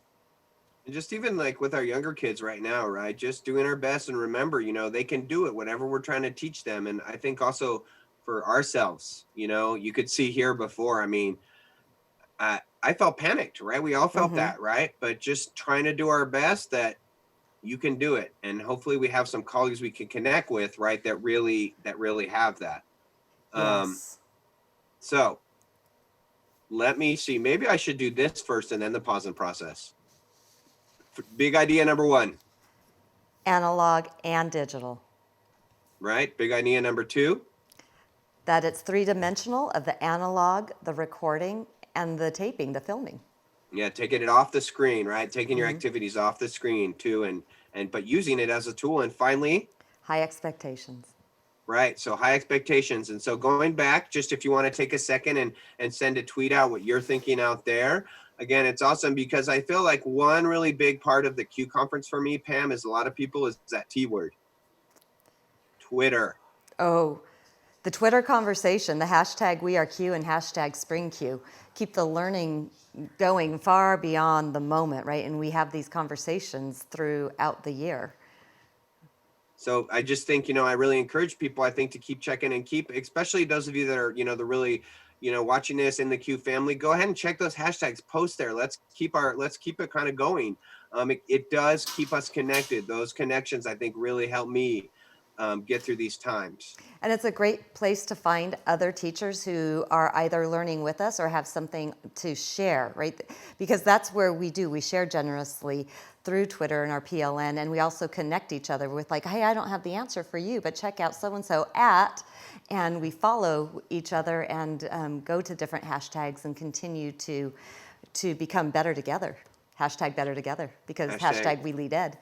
Speaker 2: And just even like with our younger kids right now, right, just doing our best, and remember, they can do it, whatever we're trying to teach them. And I think also for ourselves, you could see here before, I felt panicked, right? We all felt that, right? But just trying to do our best, that you can do it. And hopefully we have some colleagues we can connect with, right, that really have that.
Speaker 1: Yes.
Speaker 2: So let me see, maybe I should do this first and then the pause and process. Big idea number one.
Speaker 1: Analog and digital.
Speaker 2: Right, big idea number two.
Speaker 1: That it's three-dimensional of the analog, the recording, and the taping, the filming.
Speaker 2: Yeah, taking it off the screen, right? Taking your activities off the screen too, but using it as a tool. And finally,
Speaker 1: high expectations.
Speaker 2: Right, so high expectations. And so going back, just if you want to take a second and send a tweet out what you're thinking out there. Again, it's awesome because I feel like one really big part of the Q conference for me, Pam, is a lot of people is that T word, Twitter.
Speaker 1: Oh, the Twitter conversation, the hashtag #WeAreQ and hashtag SpringQ, keep the learning going far beyond the moment, right? And we have these conversations throughout the year.
Speaker 2: So I just think, I really encourage people, I think, to keep checking and especially those of you that are, the really, watching this in the Q family, go ahead and check those hashtags, post there. Let's keep it kind of going. It does keep us connected. Those connections, I think, really help me get through these times.
Speaker 1: And it's a great place to find other teachers who are either learning with us or have something to share, right? Because that's where we share generously through Twitter and our PLN, and we also connect each other with like, hey, I don't have the answer for you, but check out so-and-so and we follow each other and go to different hashtags and continue to become better together. Hashtag better together, because hashtag we lead ed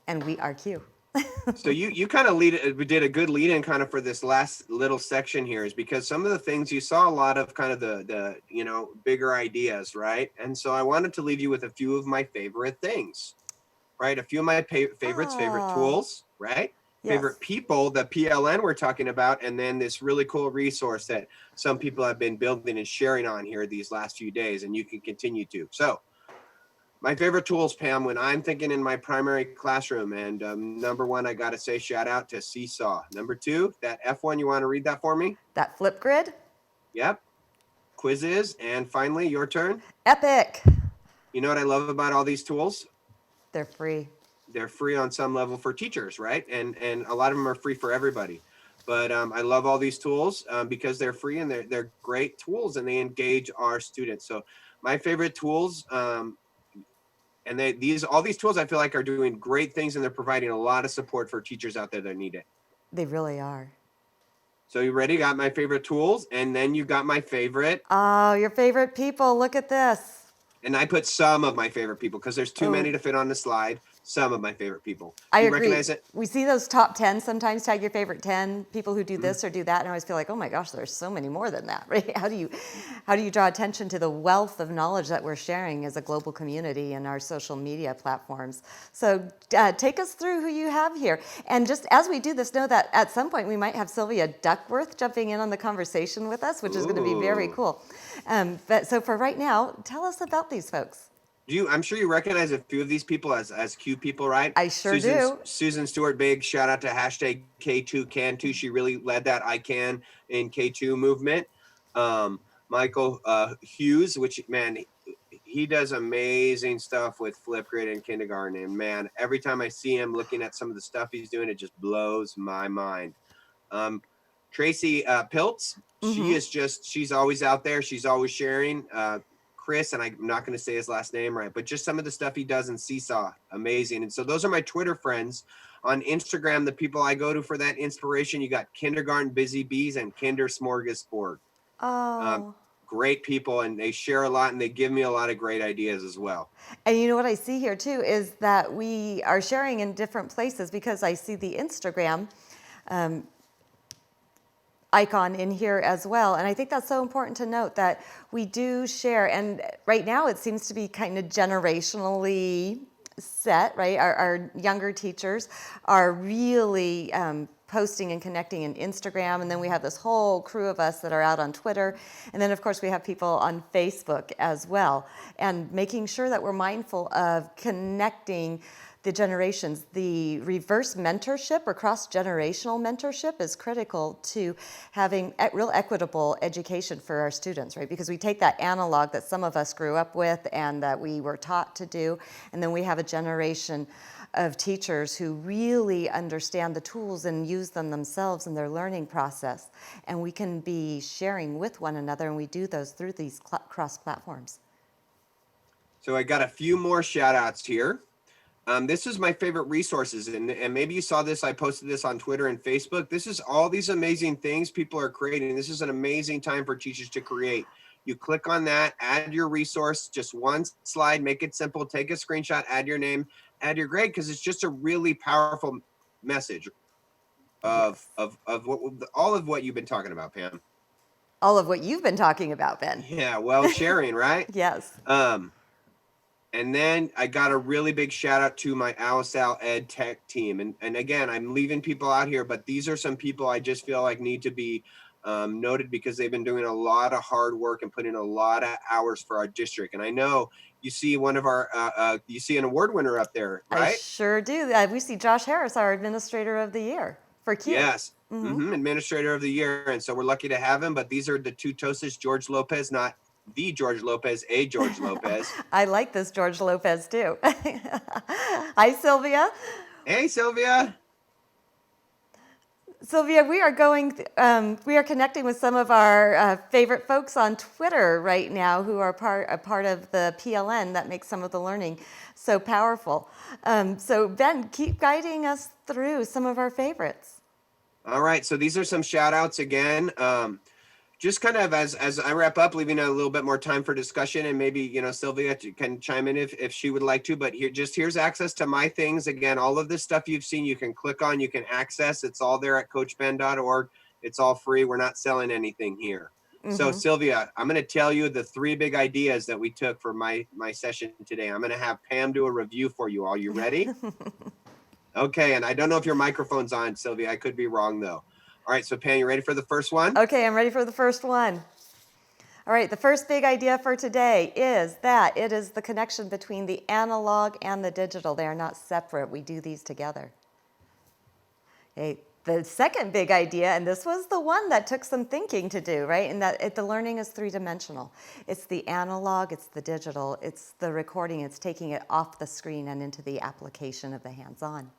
Speaker 1: and we are Q.
Speaker 2: So you kind of we did a good lead in kind of for this last little section here, is because some of the things you saw a lot of kind of the bigger ideas, right? And so I wanted to leave you with a few of my favorite things, right? A few of my favorites, favorite tools, right? Yes. Favorite people, the PLN we're talking about, and then this really cool resource that some people have been building and sharing on here these last few days, and you can continue to. So my favorite tools, Pam, when I'm thinking in my primary classroom, and number one, I got to say shout out to Seesaw. Number two, that F1, you want to read that for me?
Speaker 1: That flip grid?
Speaker 2: Yep. Quizzes. And finally, your turn.
Speaker 1: Epic.
Speaker 2: You know what I love about all these tools?
Speaker 1: They're free.
Speaker 2: They're free on some level for teachers, right? And a lot of them are free for everybody. But I love all these tools because they're free and they're great tools and they engage our students. So my favorite tools, and all these tools I feel like are doing great things, and they're providing a lot of support for teachers out there that need it.
Speaker 1: They really are.
Speaker 2: So you ready? Got my favorite tools, and then you got my favorite.
Speaker 1: Oh, your favorite people. Look at this.
Speaker 2: And I put some of my favorite people because there's too many to fit on the slide. Some of my favorite people.
Speaker 1: I agree.
Speaker 2: Recognize it?
Speaker 1: We see those top 10 sometimes, tag your favorite 10 people who do this or do that, and I always feel like, oh my gosh, there's so many more than that, right? How do you draw attention to the wealth of knowledge that we're sharing as a global community in our social media platforms? So take us through who you have here. And just as we do this, know that at some point we might have Sylvia Duckworth jumping in on the conversation with us, which is going to be very cool. But so for right now, tell us about these folks.
Speaker 2: I'm sure you recognize a few of these people as Q people, right?
Speaker 1: I sure do.
Speaker 2: Susan Stewart, big shout out to hashtag K2 Can Too. She really led that I Can in K2 movement. Michael Hughes, which, man, he does amazing stuff with Flipgrid in kindergarten. And man, every time I see him looking at some of the stuff he's doing, it just blows my mind. Tracy Piltz, she's always out there. She's always sharing. Chris, and I'm not going to say his last name right, but just some of the stuff he does in Seesaw, amazing. And so those are my Twitter friends. On Instagram, the people I go to for that inspiration, you got Kindergarten Busy Bees and Kinder Smorgasbord.
Speaker 1: Oh.
Speaker 2: Great people, and they share a lot, and they give me a lot of great ideas as well.
Speaker 1: And you know what I see here too is that we are sharing in different places, because I see the Instagram icon in here as well. And I think that's so important to note, that we do share. And right now it seems to be kind of generationally set, right? Our younger teachers are really posting and connecting in Instagram. And then we have this whole crew of us that are out on Twitter. And then of course we have people on Facebook as well. And making sure that we're mindful of connecting the generations. The reverse mentorship or cross-generational mentorship is critical to having real equitable education for our students, right? Because we take that analog that some of us grew up with and that we were taught to do, and then we have a generation of teachers who really understand the tools and use them themselves in their learning process. And we can be sharing with one another, and we do those through these cross-platforms.
Speaker 2: So I got a few more shout outs here. This is my favorite resources, and maybe you saw this, I posted this on Twitter and Facebook. This is all these amazing things people are creating. This is an amazing time for teachers to create. You click on that, add your resource, just one slide, make it simple, take a screenshot, add your name, add your grade, because it's just a really powerful message of all of what you've been talking about, Pam.
Speaker 1: All of what you've been talking about, Ben.
Speaker 2: Yeah, well, sharing, right?
Speaker 1: Yes.
Speaker 2: And then I got a really big shout out to my ALSAL Ed Tech team. And again, I'm leaving people out here, but these are some people I just feel like need to be noted, because they've been doing a lot of hard work and putting a lot of hours for our district. And I know you see one of our, you see an award winner up there, right?
Speaker 1: I sure do. We see Josh Harris, our Administrator of the Year for Q.
Speaker 2: Yes, Administrator of the Year. And so we're lucky to have him. But these are the two toasts, George Lopez, not the George Lopez, a George Lopez.
Speaker 1: I like this George Lopez too. Hi, Sylvia.
Speaker 2: Hey, Sylvia.
Speaker 1: Sylvia, we are connecting with some of our favorite folks on Twitter right now, who are a part of the PLN that makes some of the learning so powerful. So Ben, keep guiding us through some of our favorites.
Speaker 2: All right, so these are some shout outs again. Just kind of as I wrap up, leaving a little bit more time for discussion, and maybe, Sylvia can chime in if she would like to, but here's access to my things. Again, all of this stuff you've seen, you can click on, you can access. It's all there at coachben.org. It's all free. We're not selling anything here. So Sylvia, I'm going to tell you the 3 big ideas that we took for my session today. I'm going to have Pam do a review for you. Are you ready? Okay, and I don't know if your microphone's on, Sylvia. I could be wrong though. All right, so Pam, you ready for the first one?
Speaker 1: Okay, I'm ready for the first one. All right, the first big idea for today is that it is the connection between the analog and the digital. They are not separate. We do these together. Okay, the second big idea, and this was the one that took some thinking to do, right? And that the learning is 3-dimensional. It's the analog, it's the digital, it's the recording, it's taking it off the screen and into the application of the hands-on.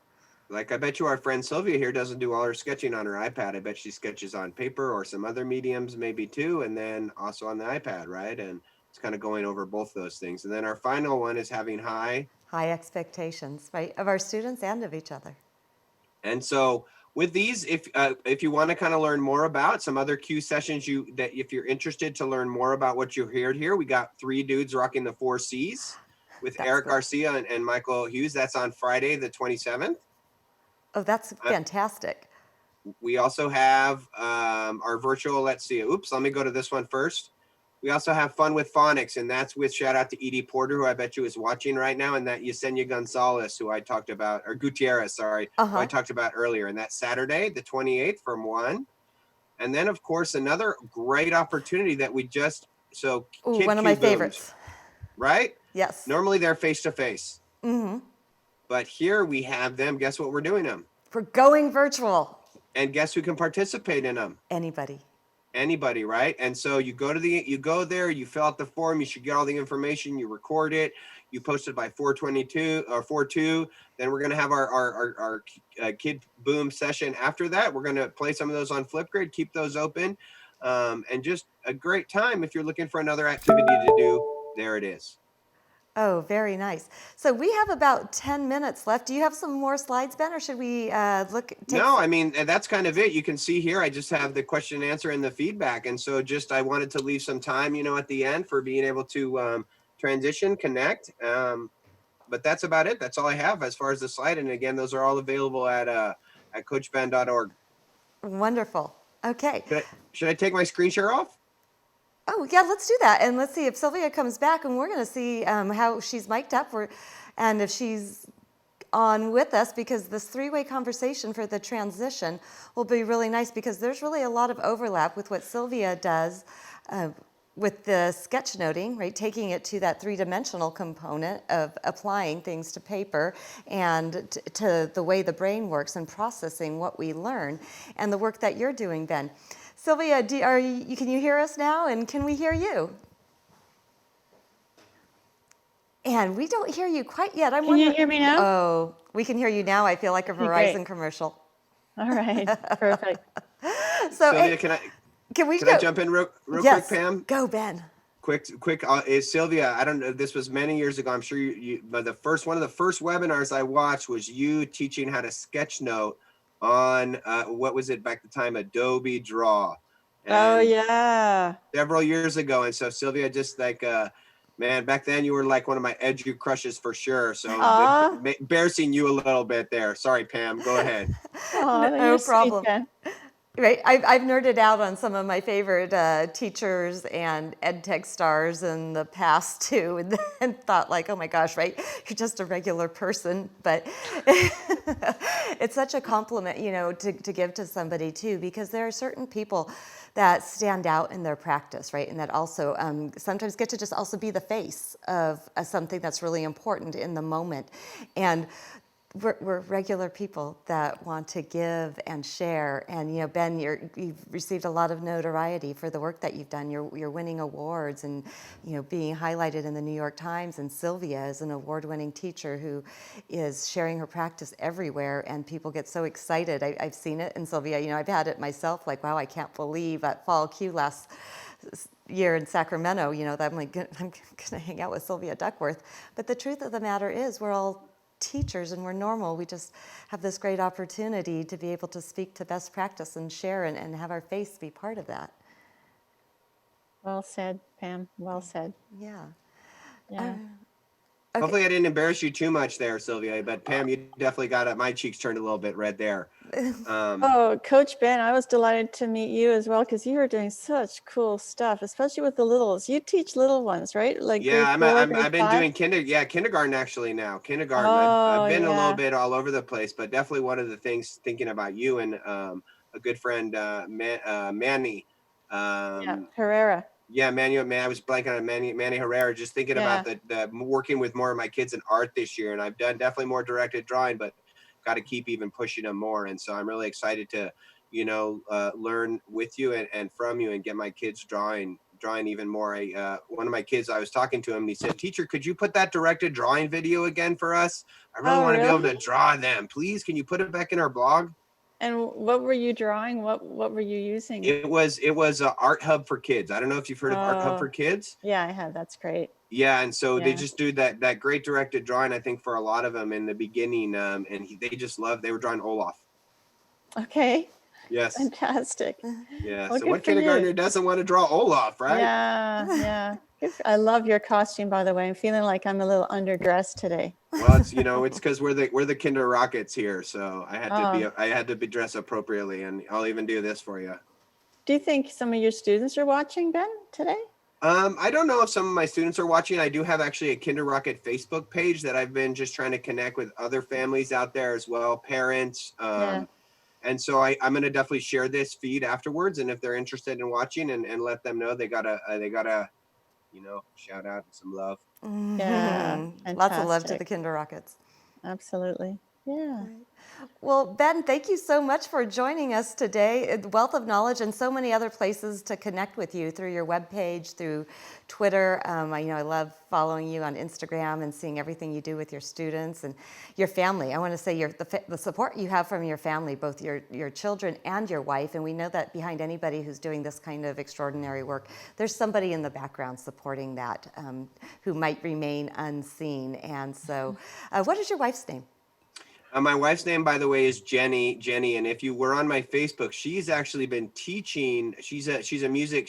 Speaker 2: Like, I bet you our friend Sylvia here doesn't do all her sketching on her iPad. I bet she sketches on paper or some other mediums maybe too, and then also on the iPad, right? And it's kind of going over both those things. And then our final one is having high
Speaker 1: expectations, right, of our students and of each other.
Speaker 2: And so with these, if you want to kind of learn more about some other Q sessions, if you're interested to learn more about what you heard here, we got 3 dudes rocking the 4 C's with Eric Garcia and Michael Hughes. That's on Friday, the 27th.
Speaker 1: Oh, that's fantastic.
Speaker 2: We also have our virtual, let's me go to this one first. We also have Fun with Phonics, and that's with shout out to Edie Porter, who I bet you is watching right now, and that Yesenia Gonzalez, who I talked about, or Gutierrez, sorry, who I talked about earlier. And that's Saturday, the 28th from 1. And then, of course, another great opportunity that we just,
Speaker 1: one of my favorites.
Speaker 2: Right?
Speaker 1: Yes.
Speaker 2: Normally they're face to face. But here we have them. Guess what we're doing them?
Speaker 1: We're going virtual.
Speaker 2: And guess who can participate in them?
Speaker 1: Anybody.
Speaker 2: Anybody, right? And so you go there, you fill out the form, you should get all the information, you record it, you post it by 422 or 42. Then we're going to have our kid boom session after that. We're going to play some of those on Flipgrid, keep those open, and just a great time. If you're looking for another activity to do, there it is.
Speaker 1: Oh, very nice. So we have about 10 minutes left. Do you have some more slides, Ben, or should we
Speaker 2: No, I mean, that's kind of it. You can see here, I just have the question and answer and the feedback. And so I wanted to leave some time, at the end for being able to transition, connect. But that's about it. That's all I have as far as the slide. And again, those are all available at coachben.org.
Speaker 1: Wonderful. Okay.
Speaker 2: Should I take my screen share off?
Speaker 1: Oh, yeah, let's do that. And let's see if Sylvia comes back, and we're going to see how she's mic'd up and if she's on with us, because this three-way conversation for the transition will be really nice, because there's really a lot of overlap with what Sylvia does with the sketchnoting, right? Taking it to that three-dimensional component of applying things to paper and to the way the brain works and processing what we learn, and the work that you're doing, Ben. Sylvia, can you hear us now, and can we hear you? And we don't hear you quite yet.
Speaker 3: Can you hear me now?
Speaker 1: Oh, we can hear you now. I feel like a Verizon commercial.
Speaker 3: All right, perfect.
Speaker 2: So, Sylvia, can I jump in real
Speaker 1: yes,
Speaker 2: quick, Pam?
Speaker 1: Go, Ben.
Speaker 2: Quick. Is Sylvia? I don't know. This was many years ago. I'm sure but one of the first webinars I watched was you teaching how to sketch note on what was it back the time, Adobe Draw. And
Speaker 3: oh yeah,
Speaker 2: several years ago. And so Sylvia, just like man, back then you were like one of my edu crushes for sure. So embarrassing you a little bit there. Sorry, Pam, go ahead.
Speaker 1: No problem. Right, I've nerded out on some of my favorite teachers and ed tech stars in the past too, and thought like, oh my gosh, right? You're just a regular person, but it's such a compliment, to give to somebody too, because there are certain people that stand out in their practice, right? And that also sometimes get to just also be the face of something that's really important in the moment. And we're regular people that want to give and share. And Ben, you've received a lot of notoriety for the work that you've done. You're winning awards and being highlighted in the New York Times. And Sylvia is an award-winning teacher who is sharing her practice everywhere, and people get so excited. I've seen it in Sylvia. I've had it myself. Like, wow, I can't believe at Fall Q last year in Sacramento. That I'm gonna hang out with Sylvia Duckworth. But the truth of the matter is, we're all teachers and we're normal. We just have this great opportunity to be able to speak to best practice and share and have our face be part of that.
Speaker 3: Well said, Pam. Well said.
Speaker 1: Yeah.
Speaker 3: Yeah.
Speaker 1: Okay.
Speaker 2: Hopefully I didn't embarrass you too much there, Sylvia, but Pam, you definitely got my cheeks turned a little bit red there.
Speaker 3: Coach Ben, I was delighted to meet you as well, because you are doing such cool stuff, especially with the littles. You teach little ones, right? Like
Speaker 2: I've been doing kindergarten actually now. Kindergarten. I've been a little bit all over the place, but definitely one of the things thinking about you and a good friend, Manny.
Speaker 3: Herrera.
Speaker 2: Yeah, I was blanking on Manny Herrera, just thinking about the working with more of my kids in art this year. And I've done definitely more directed drawing, but got to keep even pushing them more. And so I'm really excited to, learn with you and from you and get my kids drawing even more. One of my kids, I was talking to him and he said, "Teacher, could you put that directed drawing video again for us? I really want to be able to draw them. Please, can you put it back in our blog?"
Speaker 3: And what were you drawing? What were you using?
Speaker 2: It was an Art Hub for Kids. I don't know if you've heard of Art Hub for Kids.
Speaker 3: Yeah, I have. That's great.
Speaker 2: Yeah, and so they just do that great directed drawing, I think, for a lot of them in the beginning. And they were drawing Olaf.
Speaker 3: Okay.
Speaker 2: Yes.
Speaker 3: Fantastic.
Speaker 2: Yeah. Well, so what kindergartner doesn't want to draw Olaf, right?
Speaker 3: Yeah. I love your costume, by the way. I'm feeling like I'm a little underdressed today.
Speaker 2: Well, it's because we're the Kinder Rockets here, so I had to be dressed appropriately, and I'll even do this for you.
Speaker 3: Do you think some of your students are watching, Ben, today?
Speaker 2: I don't know if some of my students are watching. I do have actually a Kinder Rocket Facebook page that I've been just trying to connect with other families out there as well, parents. And so I'm going to definitely share this feed afterwards, and if they're interested in watching, and let them know they gotta shout out and some love.
Speaker 3: Yeah,
Speaker 1: Lots of love to the
Speaker 3: fantastic.
Speaker 1: Kinder Rockets.
Speaker 3: Absolutely. Yeah.
Speaker 1: Well, Ben, thank you so much for joining us today. A wealth of knowledge and so many other places to connect with you through your webpage, through Twitter. I love following you on Instagram and seeing everything you do with your students and your family. I want to say the support you have from your family, both your children and your wife. And we know that behind anybody who's doing this kind of extraordinary work, there's somebody in the background supporting that who might remain unseen. And so, what is your wife's name?
Speaker 2: My wife's name, by the way, is Jenny. And if you were on my Facebook, she's actually been teaching. She's a music.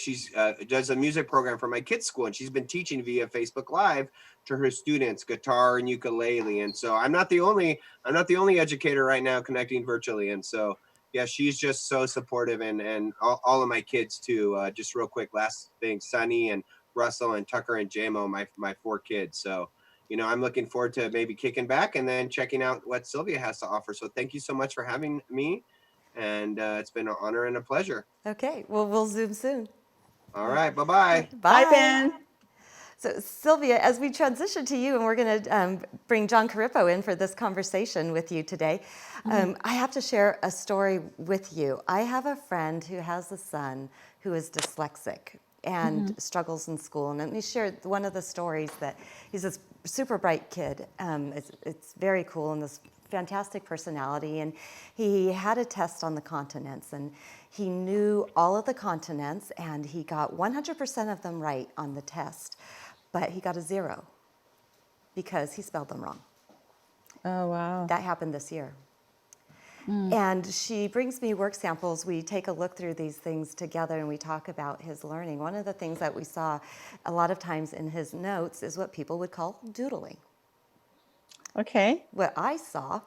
Speaker 2: Does a music program for my kids' school, and she's been teaching via Facebook Live to her students guitar and ukulele. And so I'm not the only educator right now connecting virtually. And so yeah, she's just so supportive, and all of my kids too. Just real quick, last thing, Sunny and Russell and Tucker and JMO, my 4 kids. So. I'm looking forward to maybe kicking back and then checking out what Sylvia has to offer. So thank you so much for having me. And it's been an honor and a pleasure.
Speaker 1: Okay, well, we'll Zoom soon.
Speaker 2: All right. Bye-bye.
Speaker 3: Bye, Ben.
Speaker 1: So Sylvia, as we transition to you, and we're going to bring John Carippo in for this conversation with you today, I have to share a story with you. I have a friend who has a son who is dyslexic and struggles in school. And let me share one of the stories that he's this super bright kid. It's very cool and this fantastic personality. And he had a test on the continents, and he knew all of the continents, and he got 100% of them right on the test. But he got a 0 because he spelled them wrong.
Speaker 3: Oh, wow.
Speaker 1: That happened this year. And she brings me work samples. We take a look through these things together and we talk about his learning. One of the things that we saw a lot of times in his notes is what people would call doodling.
Speaker 3: Okay.
Speaker 1: What I saw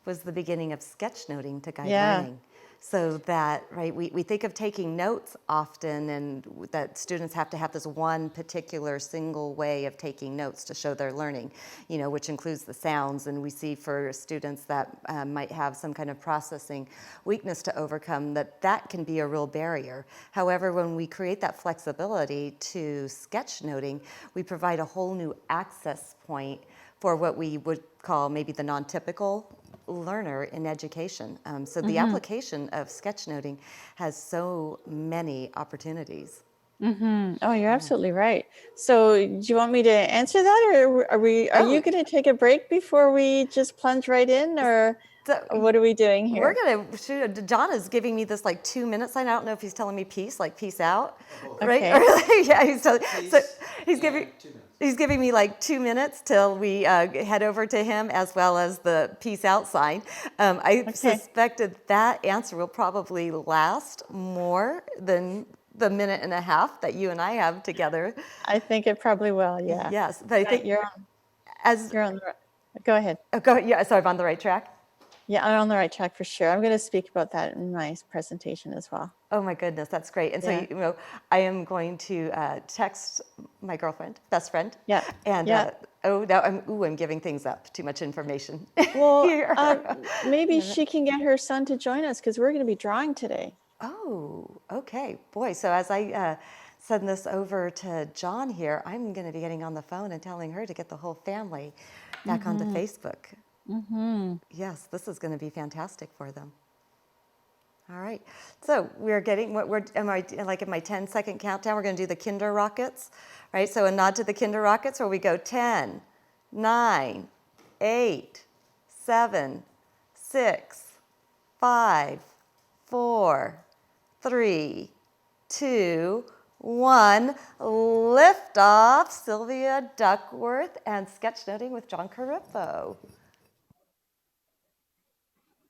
Speaker 1: was the beginning of sketchnoting to guide
Speaker 3: Yeah.
Speaker 1: learning. So that, right, we think of taking notes often, and that students have to have this one particular single way of taking notes to show their learning, which includes the sounds. And we see for students that might have some kind of processing weakness to overcome, that can be a real barrier. However, when we create that flexibility to sketchnoting, we provide a whole new access point for what we would call maybe the non-typical learner in education. So the application of sketchnoting has so many opportunities.
Speaker 3: Oh, you're absolutely right. So do you want me to answer that, or are you going to take a break before we just plunge right in, or what are we doing here?
Speaker 1: We're going to shoot. John is giving me this 2-minute sign. I don't know if he's telling me peace, like peace out, right?
Speaker 3: Okay.
Speaker 1: Yeah, he's telling. So he's
Speaker 4: Yeah,
Speaker 1: giving.
Speaker 4: 2 minutes.
Speaker 1: He's giving me 2 minutes till we head over to him, as well as the peace out sign. I suspected that answer will probably last more than the minute and a half that you and I have together.
Speaker 3: I think it probably will. Yeah.
Speaker 1: Yes, but I think
Speaker 3: You're on the right. Go ahead.
Speaker 1: Yeah, so I'm on the right track.
Speaker 3: Yeah, I'm on the right track for sure. I'm going to speak about that in my presentation as well.
Speaker 1: Oh my goodness, that's great. And
Speaker 3: Yeah.
Speaker 1: so, I am going to text my best friend.
Speaker 3: Yeah.
Speaker 1: And
Speaker 3: Yeah.
Speaker 1: I'm giving things up. Too much information.
Speaker 3: Well,
Speaker 1: Here.
Speaker 3: maybe she can get her son to join us, because we're going to be drawing today.
Speaker 1: Oh, okay. Boy, so as I send this over to John here, I'm going to be getting on the phone and telling her to get the whole family back onto Facebook. Yes, this is going to be fantastic for them. All right. So we're getting am I like in my 10-second countdown? We're going to do the Kinder Rockets, right? So a nod to the Kinder Rockets, where we go 10, 9, 8, 7, 6, 5, 4, 3, 2, 1. Lift off. Sylvia Duckworth and sketchnoting with John Carippo.